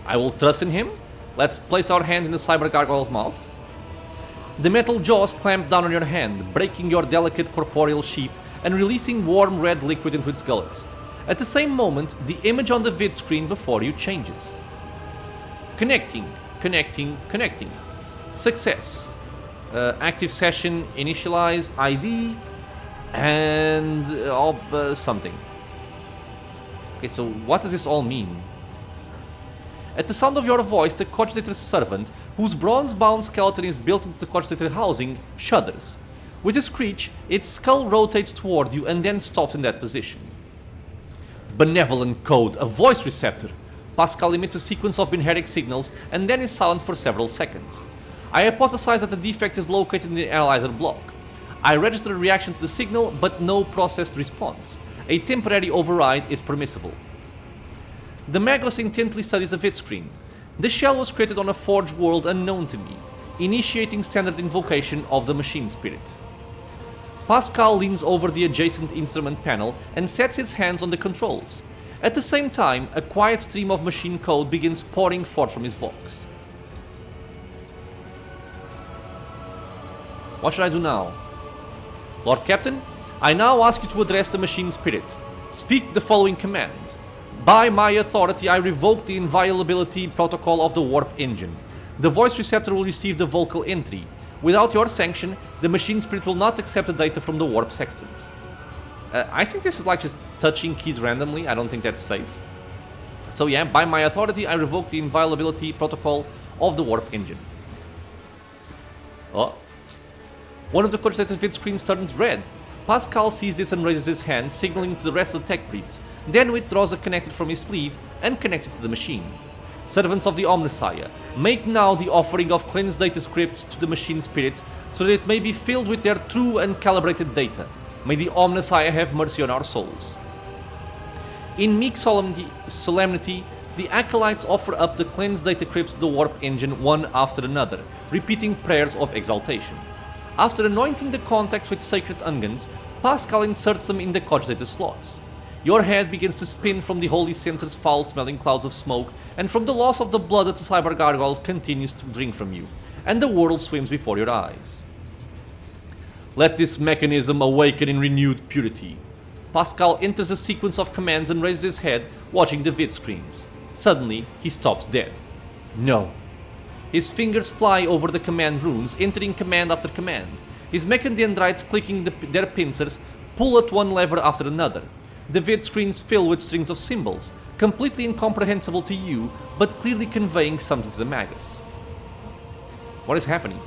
I will trust in him. Let's place our hand in the cyber gargoyle's mouth. The metal jaws clamp down on your hand, breaking your delicate corporeal sheath and releasing warm red liquid into its gullet. At the same moment, the image on the vid screen before you changes. Connecting. Success. Active session, initialize, ID, and something. Okay, so what does this all mean? At the sound of your voice, the cogitator's servant, whose bronze-bound skeleton is built into the cogitator housing, shudders. With a screech, its skull rotates toward you and then stops in that position. Benevolent code, a voice receptor. Pascal emits a sequence of binaric signals and then is silent for several seconds. I hypothesize that the defect is located in the analyzer block. I register a reaction to the signal, but no processed response. A temporary override is permissible. The Magos intently studies the vidscreen. The shell was created on a forged world unknown to me, initiating standard invocation of the machine spirit. Pascal leans over the adjacent instrument panel and sets his hands on the controls. At the same time, a quiet stream of machine code begins pouring forth from his vox. What should I do now? Lord Captain, I now ask you to address the machine spirit. Speak the following command. By my authority, I revoke the inviolability protocol of the warp engine. The voice receptor will receive the vocal entry. Without your sanction, the machine spirit will not accept the data from the warp sextant. I think this is like just touching keys randomly. I don't think that's safe. So yeah, by my authority, I revoke the inviolability protocol of the warp engine. Oh. One of the cogitated vidscreens turns red. Pascal sees this and raises his hand, signaling to the rest of the tech priests, then withdraws a connector from his sleeve and connects it to the machine. Servants of the Omnissiah, make now the offering of cleansed data scripts to the machine spirit so that it may be filled with their true and calibrated data. May the Omnissiah have mercy on our souls. In meek solemnity, the acolytes offer up the cleansed data crypts to the warp engine one after another, repeating prayers of exaltation. After anointing the contacts with sacred unguents, Pascal inserts them in the cogitated slots. Your head begins to spin from the holy censer's foul-smelling clouds of smoke, and from the loss of the blood that the cyber gargoyles continues to drink from you, and the world swims before your eyes. Let this mechanism awaken in renewed purity. Pascal enters a sequence of commands and raises his head, watching the vidscreens. Suddenly, he stops dead. No. His fingers fly over the command runes, entering command after command. His mechandendrites clicking their pincers pull at one lever after another. The vidscreens fill with strings of symbols, completely incomprehensible to you, but clearly conveying something to the Magus. What is happening?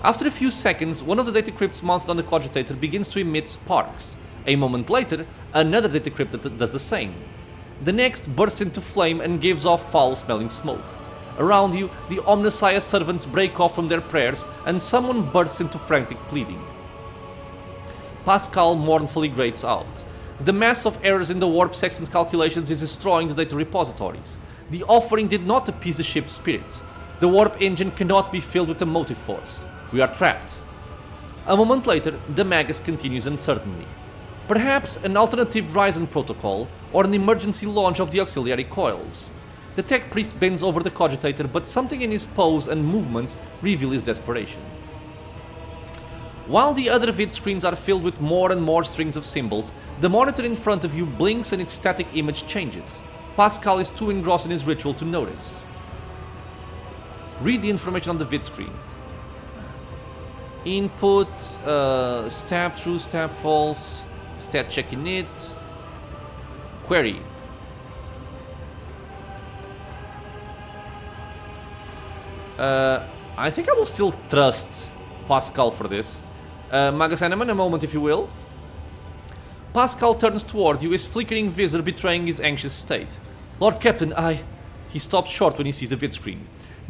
After a few seconds, one of the data crypts mounted on the cogitator begins to emit sparks. A moment later, another data crypt does the same. The next bursts into flame and gives off foul-smelling smoke. Around you, the Omnissiah servants break off from their prayers, and someone bursts into frantic pleading. Pascal mournfully grates out. The mass of errors in the warp sextant's calculations is destroying the data repositories. The offering did not appease the ship's spirit. The warp engine cannot be filled with the motive force. We are trapped. A moment later, the Magus continues uncertainly. Perhaps an alternative Ryzen protocol, or an emergency launch of the auxiliary coils. The tech priest bends over the cogitator, but something in his pose and movements reveal his desperation. While the other vidscreens are filled with more and more strings of symbols, the monitor in front of you blinks and its static image changes. Pascal is too engrossed in his ritual to notice. Read the information on the vidscreen. Input, stab true, stab false, stat check init, query. I think I will still trust Pascal for this. Magus Animan, a moment if you will. Pascal turns toward you, his flickering visor betraying his anxious state. Lord Captain, He stops short when he sees the vidscreen.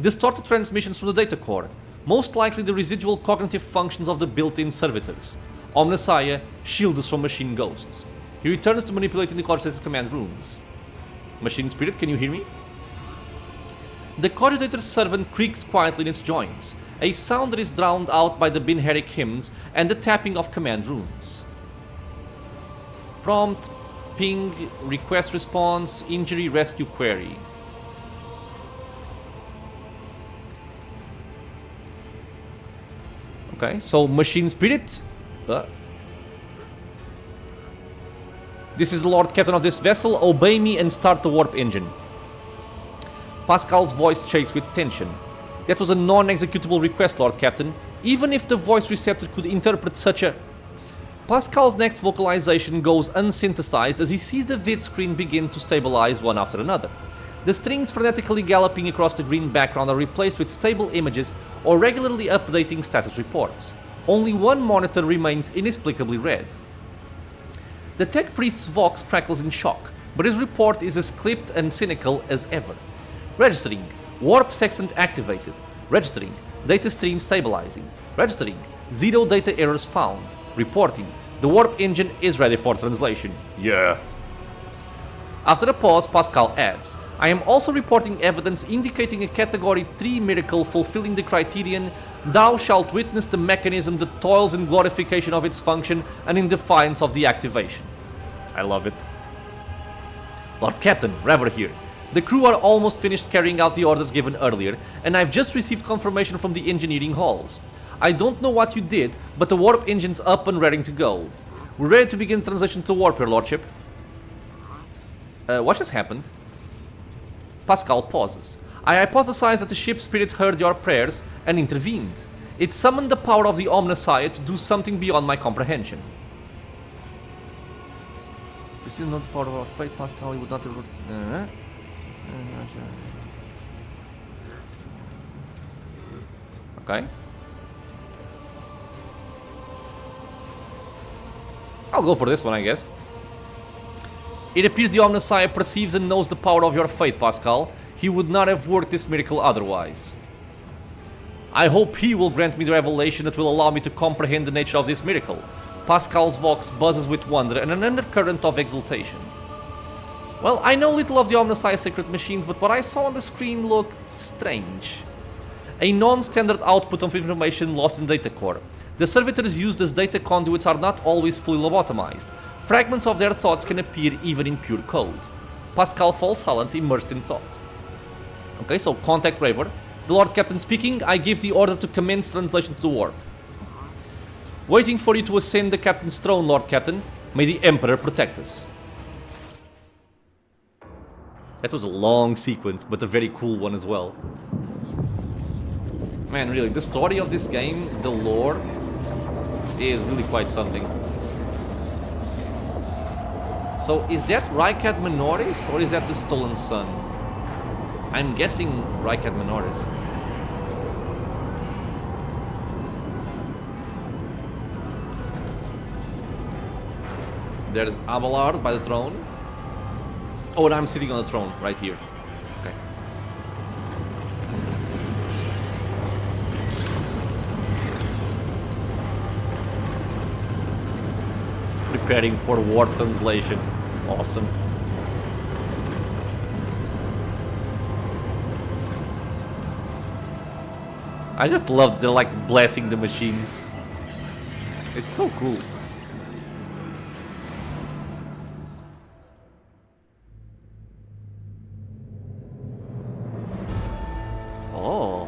Distorted transmissions from the data core. Most likely the residual cognitive functions of the built-in servitors. Omnissiah, shield us from machine ghosts. He returns to manipulating the cogitated command runes. Machine spirit, can you hear me? The cogitator's servant creaks quietly in its joints, a sound that is drowned out by the binaric hymns and the tapping of command runes. Prompt, ping, request response, injury rescue query. Okay, so machine spirit. This is the Lord Captain of this vessel. Obey me and start the warp engine. Pascal's voice shakes with tension. That was a non-executable request, Lord Captain. Even if the voice receptor could interpret such a... Pascal's next vocalization goes unsynthesized as he sees the vid screen begin to stabilize one after another. The strings frenetically galloping across the green background are replaced with stable images or regularly updating status reports. Only one monitor remains inexplicably red. The tech priest's vox crackles in shock, but his report is as clipped and cynical as ever. Registering. Warp sextant activated. Registering. Data stream stabilizing. Registering. 0 data errors found. Reporting. The warp engine is ready for translation. Yeah. After a pause, Pascal adds, I am also reporting evidence indicating a category 3 miracle fulfilling the criterion, thou shalt witness the mechanism that toils in glorification of its function and in defiance of the activation. I love it. Lord Captain, Rever here. The crew are almost finished carrying out the orders given earlier, and I've just received confirmation from the engineering halls. I don't know what you did, but the warp engine's up and ready to go. We're ready to begin translation to warp, your lordship. What just happened? Pascal pauses. I hypothesize that the ship's spirit heard your prayers and intervened. It summoned the power of the Omnissiah to do something beyond my comprehension. You still know the power of our fate, Pascal. You would not have... Okay. I'll go for this one, I guess. It appears the Omnissiah perceives and knows the power of your faith, Pascal. He would not have worked this miracle otherwise. I hope he will grant me the revelation that will allow me to comprehend the nature of this miracle. Pascal's vox buzzes with wonder and an undercurrent of exultation. Well, I know little of the Omnissiah sacred machines, but what I saw on the screen looked strange. A non-standard output of information lost in data core. The servitors used as data conduits are not always fully lobotomized. Fragments of their thoughts can appear even in pure code. Pascal falls silent, immersed in thought. Okay, so contact Raver. The Lord Captain speaking, I give the order to commence translation to the warp. Waiting for you to ascend the Captain's throne, Lord Captain. May the Emperor protect us. That was a long sequence, but a very cool one as well. Man, really, the story of this game, the lore, is really quite something. So, is that Rykad Minoris, or is that the Stolen Sun? I'm guessing Rykad Minoris. There's Abelard by the throne. Oh, and I'm sitting on the throne, right here. Okay. Preparing for warp translation. Awesome. I just love that they're like blessing the machines. It's so cool. Oh.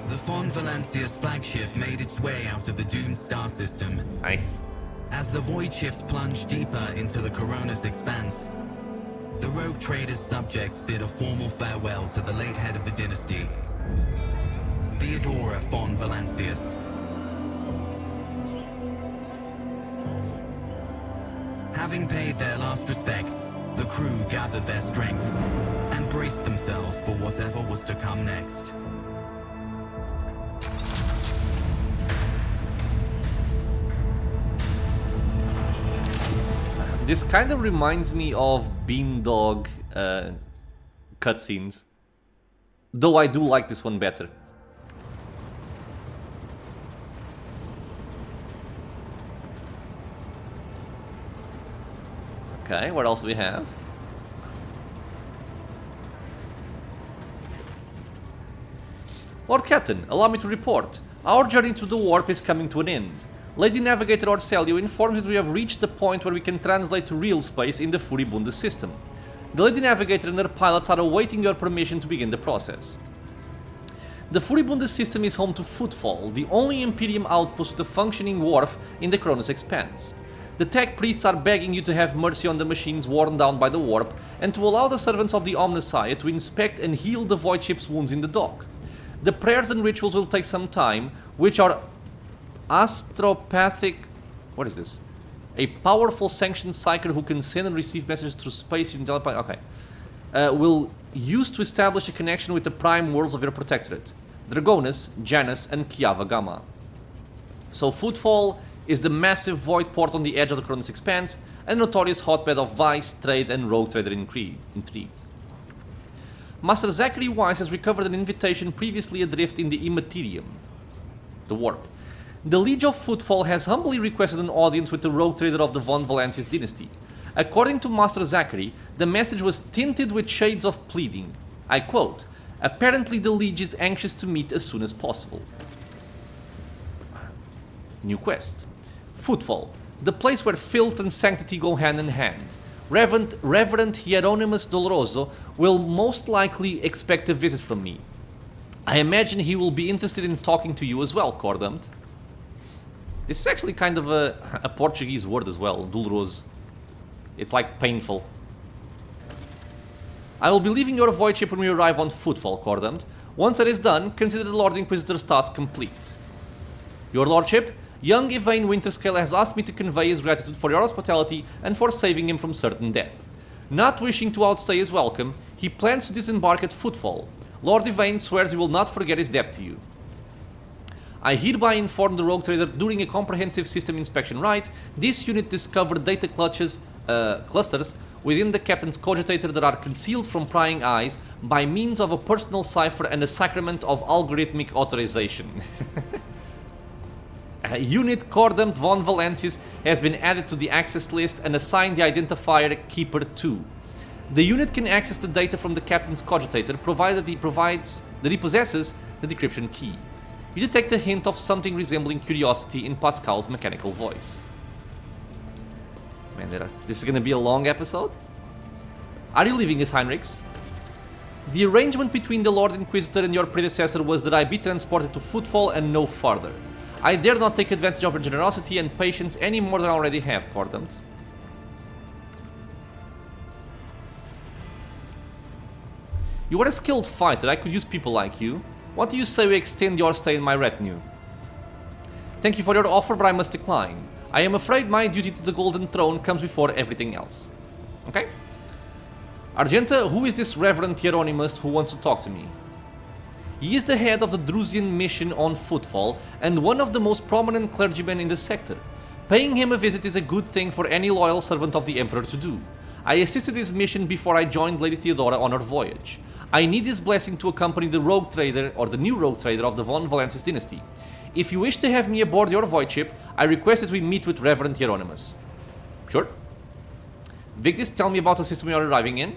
The Von Valancia's flagship made its way out of the doomed star system. Nice. As the void ships plunged deeper into the Corona's expanse, the rogue trader's subjects bid a formal farewell to the late head of the dynasty, Aurora von Valancius. Having paid their last respects, the crew gathered their strength and braced themselves for whatever was to come next. This kind of reminds me of Beamdog cutscenes. Though I do like this one better. Okay, what else do we have? Lord Captain, allow me to report. Our journey to the warp is coming to an end. Lady Navigator Orcelio informs that we have reached the point where we can translate to real space in the Furibunda system. The Lady Navigator and her pilots are awaiting your permission to begin the process. The Furibunda system is home to Footfall, the only Imperium outpost with a functioning wharf in the Cronus Expanse. The tech priests are begging you to have mercy on the machines worn down by the warp and to allow the servants of the Omnissiah to inspect and heal the void ship's wounds in the dock. The prayers and rituals will take some time, which are astropathic... What is this? A powerful sanctioned psyker who can send and receive messages through space using telepathy... Okay. will use to establish a connection with the prime worlds of your protectorate, Dragonus, Janus, and Kiava Gamma. So Footfall is the massive void port on the edge of the Cronus Expanse, a notorious hotbed of vice, trade, and rogue trader intrigue. Master Zachary Weiss has recovered an invitation previously adrift in the Immaterium, the Warp. The Liege of Footfall has humbly requested an audience with the rogue trader of the Von Valancius dynasty. According to Master Zachary, the message was tinted with shades of pleading. I quote, "Apparently the Liege is anxious to meet as soon as possible." New quest. Footfall, the place where filth and sanctity go hand in hand. Reverend Hieronymus Doloroso will most likely expect a visit from me. I imagine he will be interested in talking to you as well, Cordamd. This is actually kind of a Portuguese word as well, Doloroso. It's like painful. I will be leaving your voidship when we arrive on Footfall, Cordamd. Once that is done, consider the Lord Inquisitor's task complete. Your Lordship, young Yvain Winterscale has asked me to convey his gratitude for your hospitality and for saving him from certain death. Not wishing to outstay his welcome, he plans to disembark at Footfall. Lord Yvain swears he will not forget his debt to you. I hereby inform the Rogue Trader during a comprehensive system inspection rite, this unit discovered data clusters within the Captain's cogitator that are concealed from prying eyes by means of a personal cipher and a sacrament of algorithmic authorization. Unit Cordamd Von Valancius has been added to the access list and assigned the identifier Keeper 2. The unit can access the data from the Captain's cogitator provided he possesses the decryption key. You detect a hint of something resembling curiosity in Pascal's mechanical voice. Man, this is gonna be a long episode. Are you leaving us, Heinrichs? The arrangement between the Lord Inquisitor and your predecessor was that I be transported to Footfall and no farther. I dare not take advantage of your generosity and patience any more than I already have, Cordamd. You are a skilled fighter, I could use people like you. What do you say we extend your stay in my retinue? Thank you for your offer, but I must decline. I am afraid my duty to the Golden Throne comes before everything else. Okay? Argenta, who is this Reverend Hieronymus who wants to talk to me? He is the head of the Drusian mission on Footfall and one of the most prominent clergymen in the sector. Paying him a visit is a good thing for any loyal servant of the Emperor to do. I assisted his mission before I joined Lady Theodora on her voyage. I need his blessing to accompany the rogue trader or the new rogue trader of the Von Valancius dynasty. If you wish to have me aboard your voidship, I request that we meet with Reverend Hieronymus. Sure. Victis, tell me about the system you are arriving in.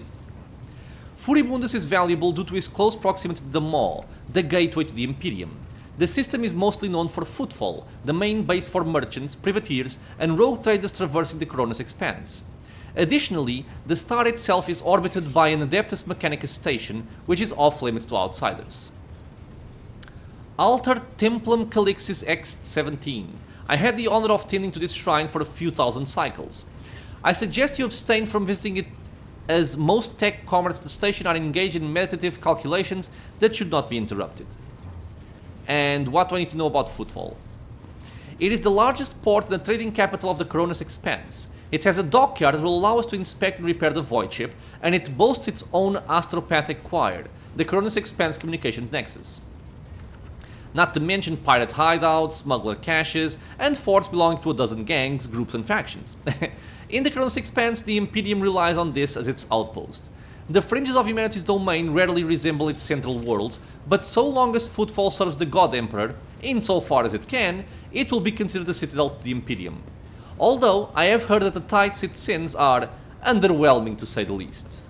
Furibundus is valuable due to its close proximity to the Maw, the gateway to the Imperium. The system is mostly known for Footfall, the main base for merchants, privateers, and rogue traders traversing the Cronus Expanse. Additionally, the star itself is orbited by an Adeptus Mechanicus station, which is off-limits to outsiders. Altar Templum Calixis X-17. I had the honor of tending to this shrine for a few thousand cycles. I suggest you abstain from visiting it, as most tech comrades at the station are engaged in meditative calculations that should not be interrupted. And what do I need to know about Footfall? It is the largest port and the trading capital of the Cronus Expanse. It has a dockyard that will allow us to inspect and repair the voidship, and it boasts its own astropathic choir, the Cronus Expanse Communication Nexus. Not to mention pirate hideouts, smuggler caches, and forts belonging to a dozen gangs, groups, and factions. In the Cronus Expanse, the Imperium relies on this as its outpost. The fringes of humanity's domain rarely resemble its central worlds, but so long as Footfall serves the God Emperor, insofar as it can, it will be considered a citadel to the Imperium. Although, I have heard that the tides it sends are underwhelming to say the least.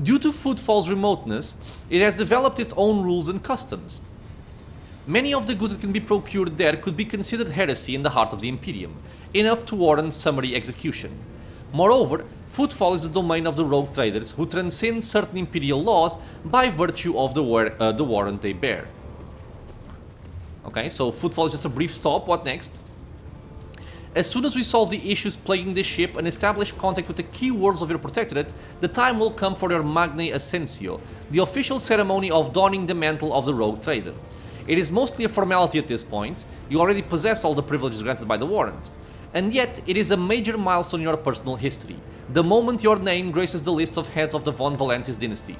Due to Footfall's remoteness, it has developed its own rules and customs. Many of the goods that can be procured there could be considered heresy in the heart of the Imperium, enough to warrant summary execution. Moreover, Footfall is the domain of the rogue traders who transcend certain Imperial laws by virtue of the warrant they bear. Okay, so Footfall is just a brief stop. What next? As soon as we solve the issues plaguing the ship and establish contact with the key worlds of your protectorate, the time will come for your Magnae Ascensio, the official ceremony of donning the mantle of the rogue trader. It is mostly a formality at this point. You already possess all the privileges granted by the warrant. And yet, it is a major milestone in your personal history, the moment your name graces the list of heads of the von Valancius dynasty.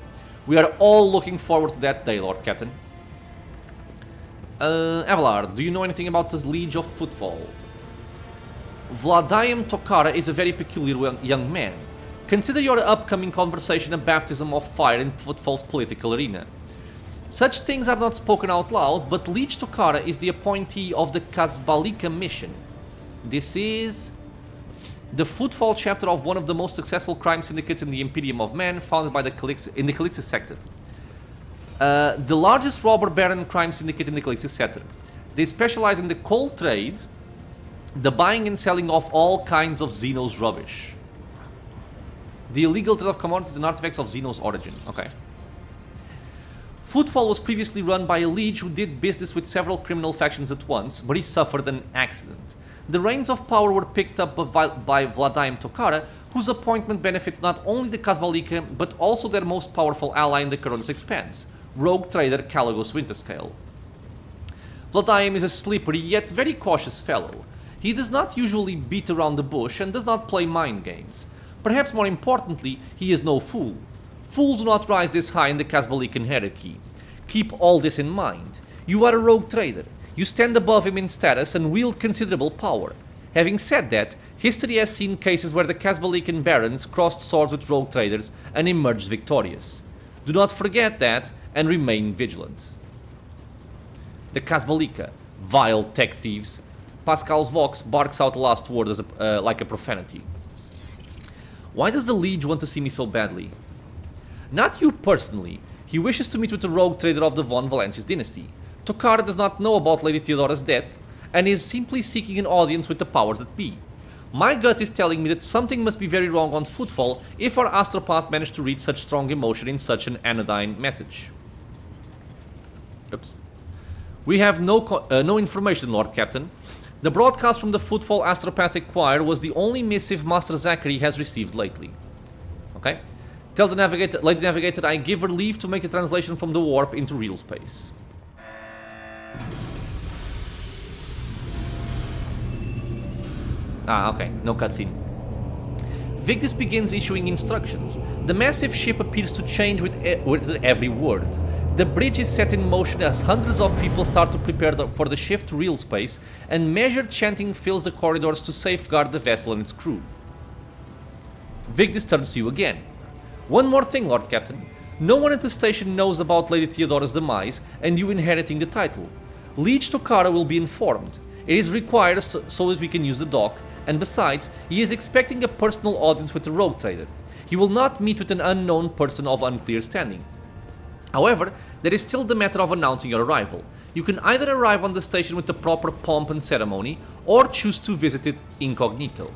We are all looking forward to that day, Lord Captain. Abelard, do you know anything about the Liege of Footfall? Vladium Tokara is a very peculiar young man. Consider your upcoming conversation a baptism of fire in Footfall's political arena. Such things are not spoken out loud, but Liege Tokara is the appointee of the Kazbalika mission. This is the Footfall chapter of one of the most successful crime syndicates in the Imperium of Man, founded by the Calixis sector. The largest robber baron crime syndicate in the Calixis sector. They specialize in the cold trade, the buying and selling of all kinds of Xenos rubbish. The illegal trade of commodities and artifacts of Xenos origin. Okay. Footfall was previously run by a liege who did business with several criminal factions at once, but he suffered an accident. The reins of power were picked up by Vladium Tokara, whose appointment benefits not only the Kazbalika, but also their most powerful ally in the Coronis Expanse, rogue trader Caligos Winterscale. Vladium is a slippery yet very cautious fellow. He does not usually beat around the bush and does not play mind games. Perhaps more importantly, he is no fool. Fools do not rise this high in the Kazbalikan hierarchy. Keep all this in mind. You are a rogue trader. You stand above him in status and wield considerable power. Having said that, history has seen cases where the Kazbalikan barons crossed swords with rogue traders and emerged victorious. Do not forget that and remain vigilant. The Kazbalika, vile tech thieves. Pascal's Vox barks out the last word as like a profanity. Why does the Liege want to see me so badly? Not you personally. He wishes to meet with the rogue trader of the von Valancius dynasty. Tokara does not know about Lady Theodora's death and is simply seeking an audience with the powers that be. My gut is telling me that something must be very wrong on Footfall if our astropath managed to read such strong emotion in such an anodyne message. Oops. We have no information, Lord Captain. The broadcast from the Footfall Astropathic Choir was the only missive Master Zachary has received lately. Okay? Tell the navigator, Lady Navigator, I give her leave to make a translation from the warp into real space. Ah, okay, no cutscene. Victus begins issuing instructions. The massive ship appears to change with every word. The bridge is set in motion as hundreds of people start to prepare for the shift to real space, and measured chanting fills the corridors to safeguard the vessel and its crew. Victus turns to you again. One more thing, Lord Captain. No one at the station knows about Lady Theodora's demise and you inheriting the title. Liege Tokara will be informed. It is required so that we can use the dock, and besides, he is expecting a personal audience with the rogue trader. He will not meet with an unknown person of unclear standing. However, there is still the matter of announcing your arrival. You can either arrive on the station with the proper pomp and ceremony, or choose to visit it incognito.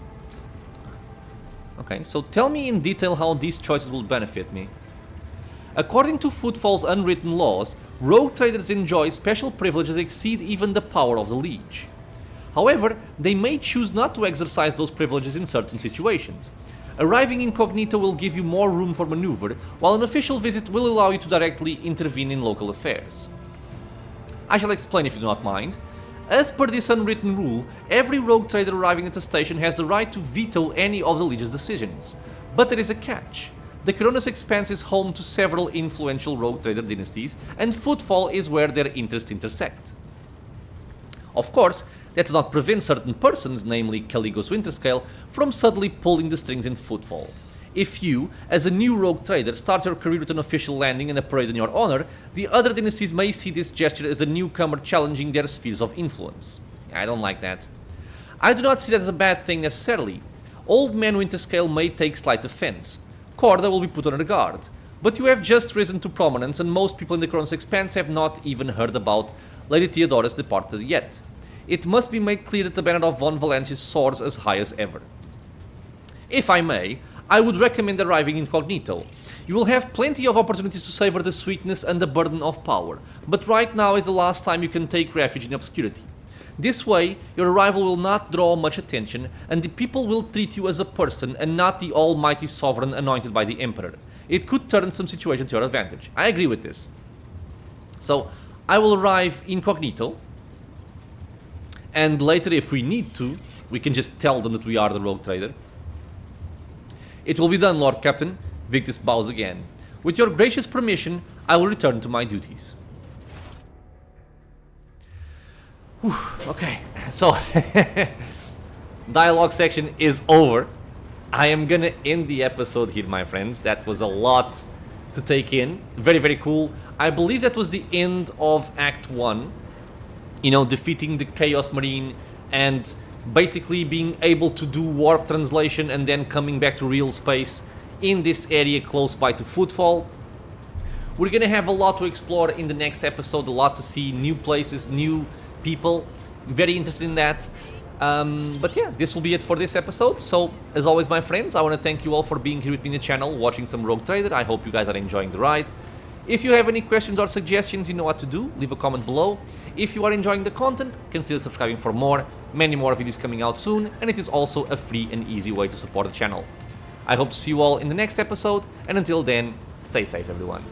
Okay, so tell me in detail how these choices will benefit me. According to Footfall's unwritten laws, rogue traders enjoy special privileges that exceed even the power of the Liege. However, they may choose not to exercise those privileges in certain situations. Arriving incognito will give you more room for maneuver, while an official visit will allow you to directly intervene in local affairs. I shall explain if you do not mind. As per this unwritten rule, every rogue trader arriving at the station has the right to veto any of the Legion's decisions. But there is a catch. The Coronis Expanse is home to several influential rogue trader dynasties, and Footfall is where their interests intersect. Of course, that does not prevent certain persons, namely Caligos Winterscale, from suddenly pulling the strings in Footfall. If you, as a new rogue trader, start your career with an official landing and a parade in your honor, the other dynasties may see this gesture as a newcomer challenging their spheres of influence. I don't like that. I do not see that as a bad thing necessarily. Old man Winterscale may take slight offense. Corda will be put on guard. But you have just risen to prominence, and most people in the Coronis Expanse have not even heard about Lady Theodora's departure yet. It must be made clear that the banner of von Valancius soars as high as ever. If I may, I would recommend arriving incognito. You will have plenty of opportunities to savor the sweetness and the burden of power, but right now is the last time you can take refuge in obscurity. This way, your arrival will not draw much attention, and the people will treat you as a person and not the almighty sovereign anointed by the Emperor. It could turn some situation to your advantage. I agree with this. So, I will arrive incognito, and later, if we need to, We can just tell them that we are the rogue trader. It will be done, Lord Captain. Victus bows again. With your gracious permission, I will return to my duties. Whew, okay, so dialogue section is over. I am gonna end the episode here, my friends. That was a lot to take in. Very, very cool. I believe that was the end of Act 1. You know, defeating the Chaos Marine and basically being able to do warp translation and then coming back to real space in this area close by to Footfall. We're gonna have a lot to explore in the next episode, a lot to see, new places, new people. Very interested in that. But yeah, this will be it for this episode. So, as always, my friends, I want to thank you all for being here with me in the channel, watching some Rogue Trader. I hope you guys are enjoying the ride. If you have any questions or suggestions, you know what to do. Leave a comment below. If you are enjoying the content, consider subscribing for more. Many more videos coming out soon, and it is also a free and easy way to support the channel. I hope to see you all in the next episode, and until then, stay safe, everyone.